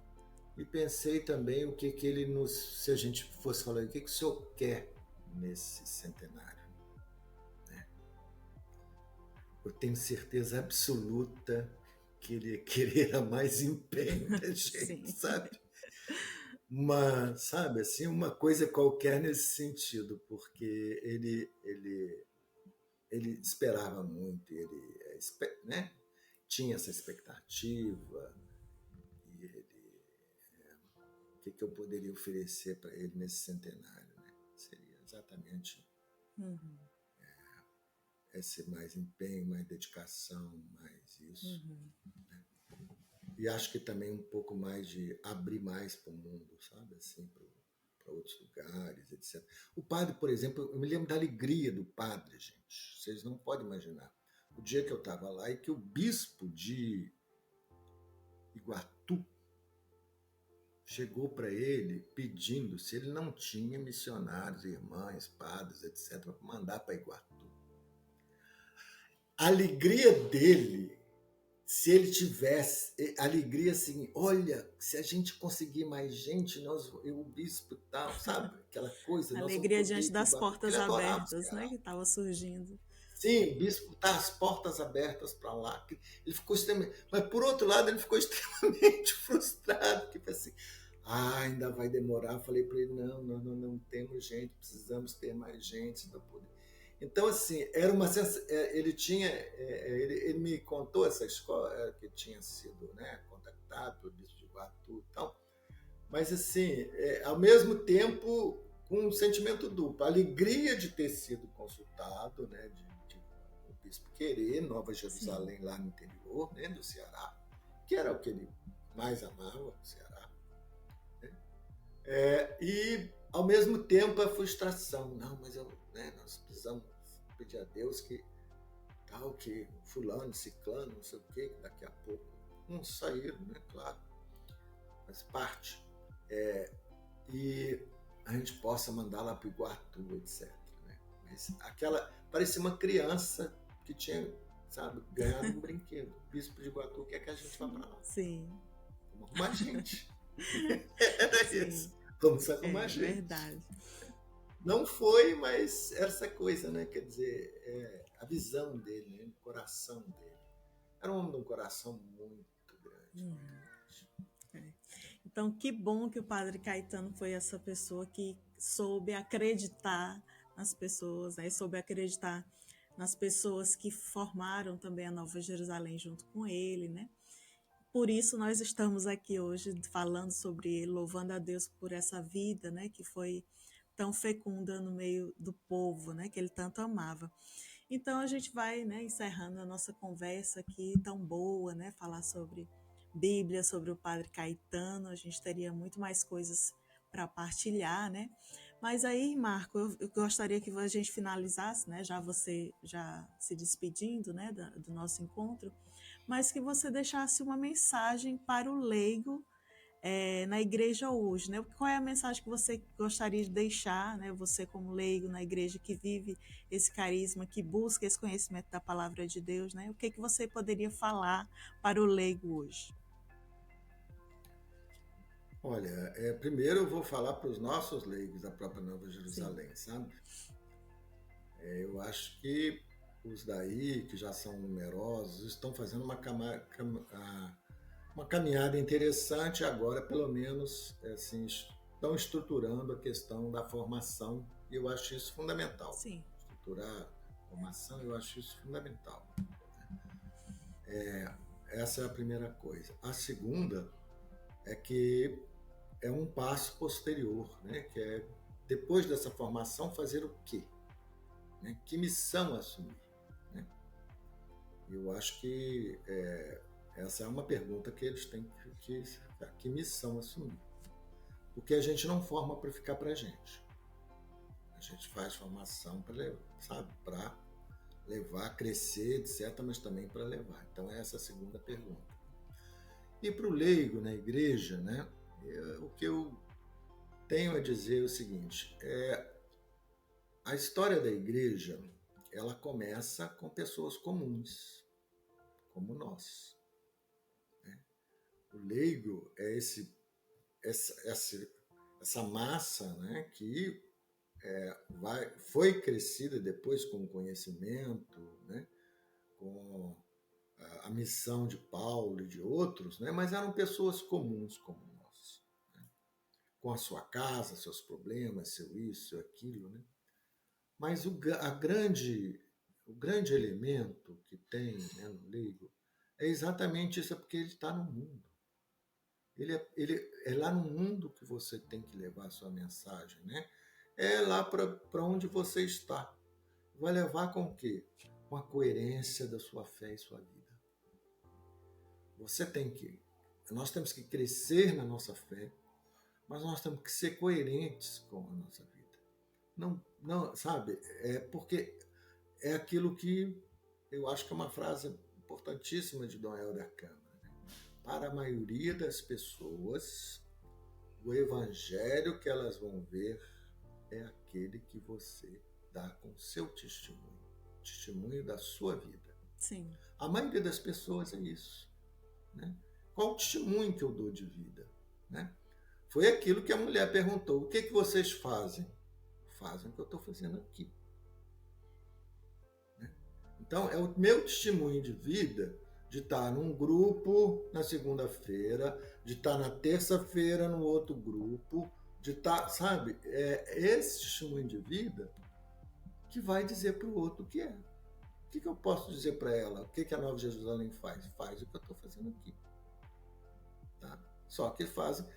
e pensei também o que ele nos... Se a gente fosse falar, o que o senhor quer nesse centenário? Né? Eu tenho certeza absoluta que ele ia querer mais empenho da gente, sabe? Sabe, assim, uma coisa qualquer nesse sentido, porque ele esperava muito, ele, né? Tinha essa expectativa, e ele, o que eu poderia oferecer para ele nesse centenário, né? Seria exatamente esse mais empenho, mais dedicação, mais isso. Né? E acho que também um pouco mais de abrir mais para o mundo, sabe? Assim, para outros lugares, etc. O padre, por exemplo, eu me lembro da alegria do padre, gente. Vocês não podem imaginar. O dia que eu estava lá e que o bispo de Iguatu chegou para ele pedindo se ele não tinha missionários, irmãs, padres, etc., para mandar para Iguatu. A alegria dele, se ele tivesse, alegria assim, olha, se a gente conseguir mais gente, o bispo e tal, sabe? Aquela coisa. Alegria diante das portas abertas, né? Que estava surgindo. Sim, o bispo está as portas abertas para lá. Ele ficou extremamente... Mas, por outro lado, ele ficou extremamente frustrado. Tipo assim, ainda vai demorar. Eu falei para ele, não temos gente, precisamos ter mais gente para poder... Então, assim, era uma sensação... Ele tinha... Ele me contou essa escola, que tinha sido, né, contactado pelo bispo de Iguatu e tal. Mas, assim, ao mesmo tempo, com um sentimento duplo. A alegria de ter sido consultado, né, de o bispo querer Nova Jerusalém, lá no interior, né, do Ceará, que era o que ele mais amava, o Ceará. Né? E, ao mesmo tempo, a frustração. Não, mas nós precisamos pedir a Deus que fulano, ciclano, não sei o quê, que daqui a pouco uns saíram, né, claro, faz parte. E a gente possa mandar lá para o Iguatu, etc. Né? Mas parecia uma criança que tinha, sabe, ganhado um brinquedo. O bispo de Iguatu quer que a gente vá para lá. Sim. Vamos arrumar gente. Era isso. Vamos arrumar gente. Verdade. Não foi, mas era essa coisa, né? Quer dizer, a visão dele, né? O coração dele. Era um homem de um coração muito grande. É. Então, que bom que o Padre Caetano foi essa pessoa que soube acreditar nas pessoas, né? Soube acreditar nas pessoas que formaram também a Nova Jerusalém junto com ele, né? Por isso nós estamos aqui hoje falando sobre ele, louvando a Deus por essa vida, né? Que foi tão fecunda no meio do povo, né? Que ele tanto amava. Então a gente vai, né, encerrando a nossa conversa aqui tão boa, né? Falar sobre Bíblia, sobre o Padre Caetano. A gente teria muito mais coisas para partilhar, né? Mas aí, Marco, eu gostaria que a gente finalizasse, né? Já você já se despedindo, né, do nosso encontro, mas que você deixasse uma mensagem para o leigo na igreja hoje, né? Qual é a mensagem que você gostaria de deixar, né? Você como leigo na igreja que vive esse carisma, que busca esse conhecimento da palavra de Deus, né? O que você poderia falar para o leigo hoje? Olha, primeiro eu vou falar para os nossos leigos da própria Nova Jerusalém, Sim. sabe? Eu acho que os daí, que já são numerosos, estão fazendo uma caminhada interessante agora, pelo menos, assim, estão estruturando a questão da formação, e eu acho isso fundamental. Sim. Estruturar a formação, eu acho isso fundamental. Essa é a primeira coisa. A segunda é que é um passo posterior, né? Que é, depois dessa formação, fazer o quê? Né? Que missão assumir? Né? Eu acho que essa é uma pergunta que eles têm que missão assumir. Porque a gente não forma para ficar para a gente. A gente faz formação para levar, crescer, etc., mas também para levar. Então, essa é a segunda pergunta. E para o leigo na igreja, né, o que eu tenho a dizer é o seguinte: a história da igreja, ela começa com pessoas comuns, como nós. Né? O leigo é essa massa, né, que foi crescida depois com o conhecimento, né, com a missão de Paulo e de outros, né, mas eram pessoas comuns como nós, né, com a sua casa, seus problemas, seu isso, seu aquilo, né? Mas o grande elemento que tem, né, no leigo é exatamente isso, é porque ele está no mundo. Ele é lá no mundo que você tem que levar a sua mensagem, né? É lá para onde você está. Vai levar com o quê? Com a coerência da sua fé e sua vida. Nós temos que crescer na nossa fé, mas nós temos que ser coerentes com a nossa vida. Não, sabe? Porque é aquilo que eu acho que é uma frase importantíssima de Dom Helder Câmara. Né? Para a maioria das pessoas, o evangelho que elas vão ver é aquele que você dá com o seu testemunho da sua vida. Sim. A maioria das pessoas é isso. Né? Qual o testemunho que eu dou de vida? Né? Foi aquilo que a mulher perguntou: o que vocês fazem? Fazem o que eu estou fazendo aqui. Né? Então, é o meu testemunho de vida de estar num grupo na segunda-feira, de estar na terça-feira no outro grupo, de estar, sabe? É esse testemunho de vida que vai dizer para o outro o que é. O que eu posso dizer para ela? O que a Nova Jerusalém faz? Faz o que eu estou fazendo aqui. Tá? Só que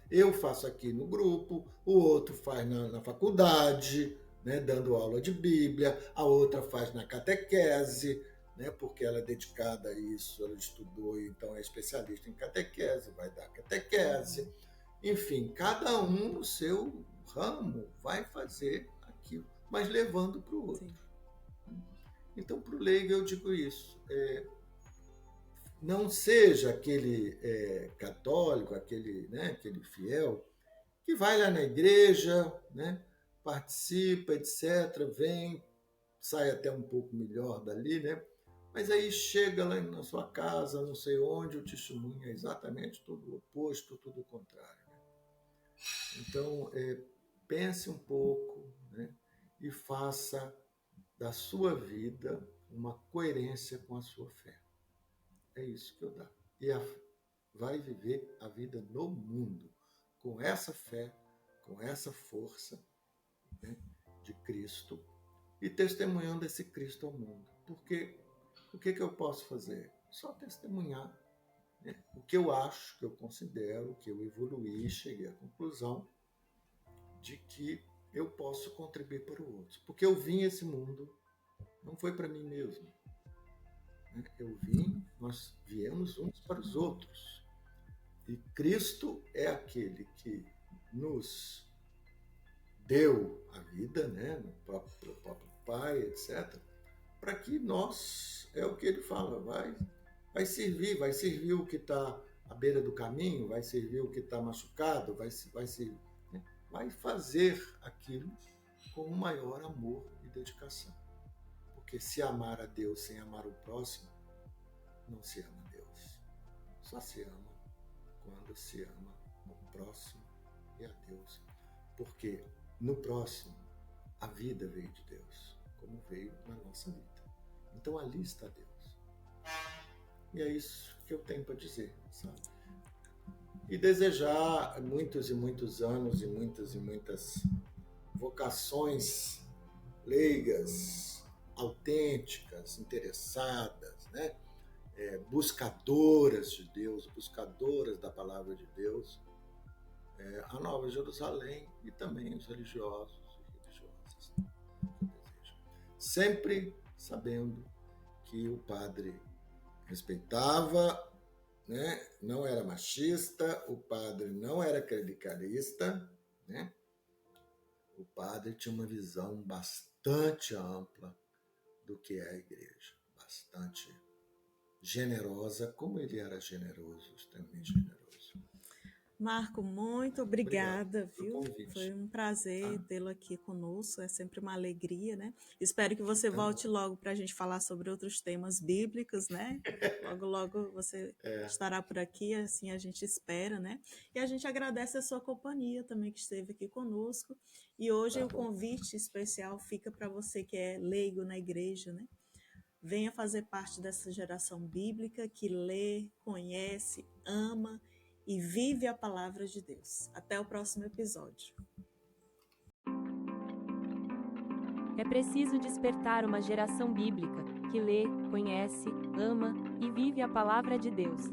eu faço aqui no grupo, o outro faz na faculdade, né, dando aula de Bíblia, a outra faz na catequese, né, porque ela é dedicada a isso, ela estudou, então é especialista em catequese, vai dar catequese. Enfim, cada um no seu ramo vai fazer aquilo, mas levando para o outro. Sim. Então, para o leigo, eu digo isso. Não seja aquele católico, aquele fiel, que vai lá na igreja, né, participa, etc., vem, sai até um pouco melhor dali, né? Mas aí chega lá na sua casa, não sei onde, o testemunho é exatamente tudo o oposto, tudo o contrário. Né? Então, pense um pouco, né, e faça da sua vida uma coerência com a sua fé. é isso que eu dou. E vai viver a vida no mundo, com essa fé, com essa força, né, de Cristo, e testemunhando esse Cristo ao mundo. Porque o que eu posso fazer? Só testemunhar, né, o que eu acho, o que eu considero, o que eu evoluí e cheguei à conclusão de que eu posso contribuir para o outro. Porque eu vim a esse mundo, não foi para mim mesmo. Nós viemos uns para os outros. E Cristo é aquele que nos deu a vida, né, no próprio Pai, etc., para que nós, é o que ele fala, vai servir o que está à beira do caminho, vai servir o que está machucado, vai servir, né, vai fazer aquilo com o maior amor e dedicação. Porque se amar a Deus sem amar o próximo, não se ama a Deus. Só se ama quando se ama o próximo e a Deus. Porque no próximo, a vida veio de Deus, como veio na nossa vida. Então ali está Deus. E é isso que eu tenho para dizer, sabe? E desejar muitos e muitos anos e muitas vocações leigas, autênticas, interessadas, né? Buscadoras de Deus, buscadoras da palavra de Deus, a Nova Jerusalém e também os religiosos e religiosas. Sempre sabendo que o padre respeitava, né? Não era machista, o padre não era clericalista, né? O padre tinha uma visão bastante ampla do que é a igreja, bastante generosa, como ele era generoso, extremamente generoso. Marco, muito obrigada, viu? Convite. Foi um prazer tê-lo aqui conosco, é sempre uma alegria, né? Espero que você volte logo para a gente falar sobre outros temas bíblicos, né? Logo você estará por aqui, assim a gente espera, né? E a gente agradece a sua companhia também, que esteve aqui conosco. E hoje o convite especial fica para você que é leigo na igreja, né? Venha fazer parte dessa geração bíblica que lê, conhece, ama e vive a palavra de Deus. Até o próximo episódio. É preciso despertar uma geração bíblica que lê, conhece, ama e vive a palavra de Deus.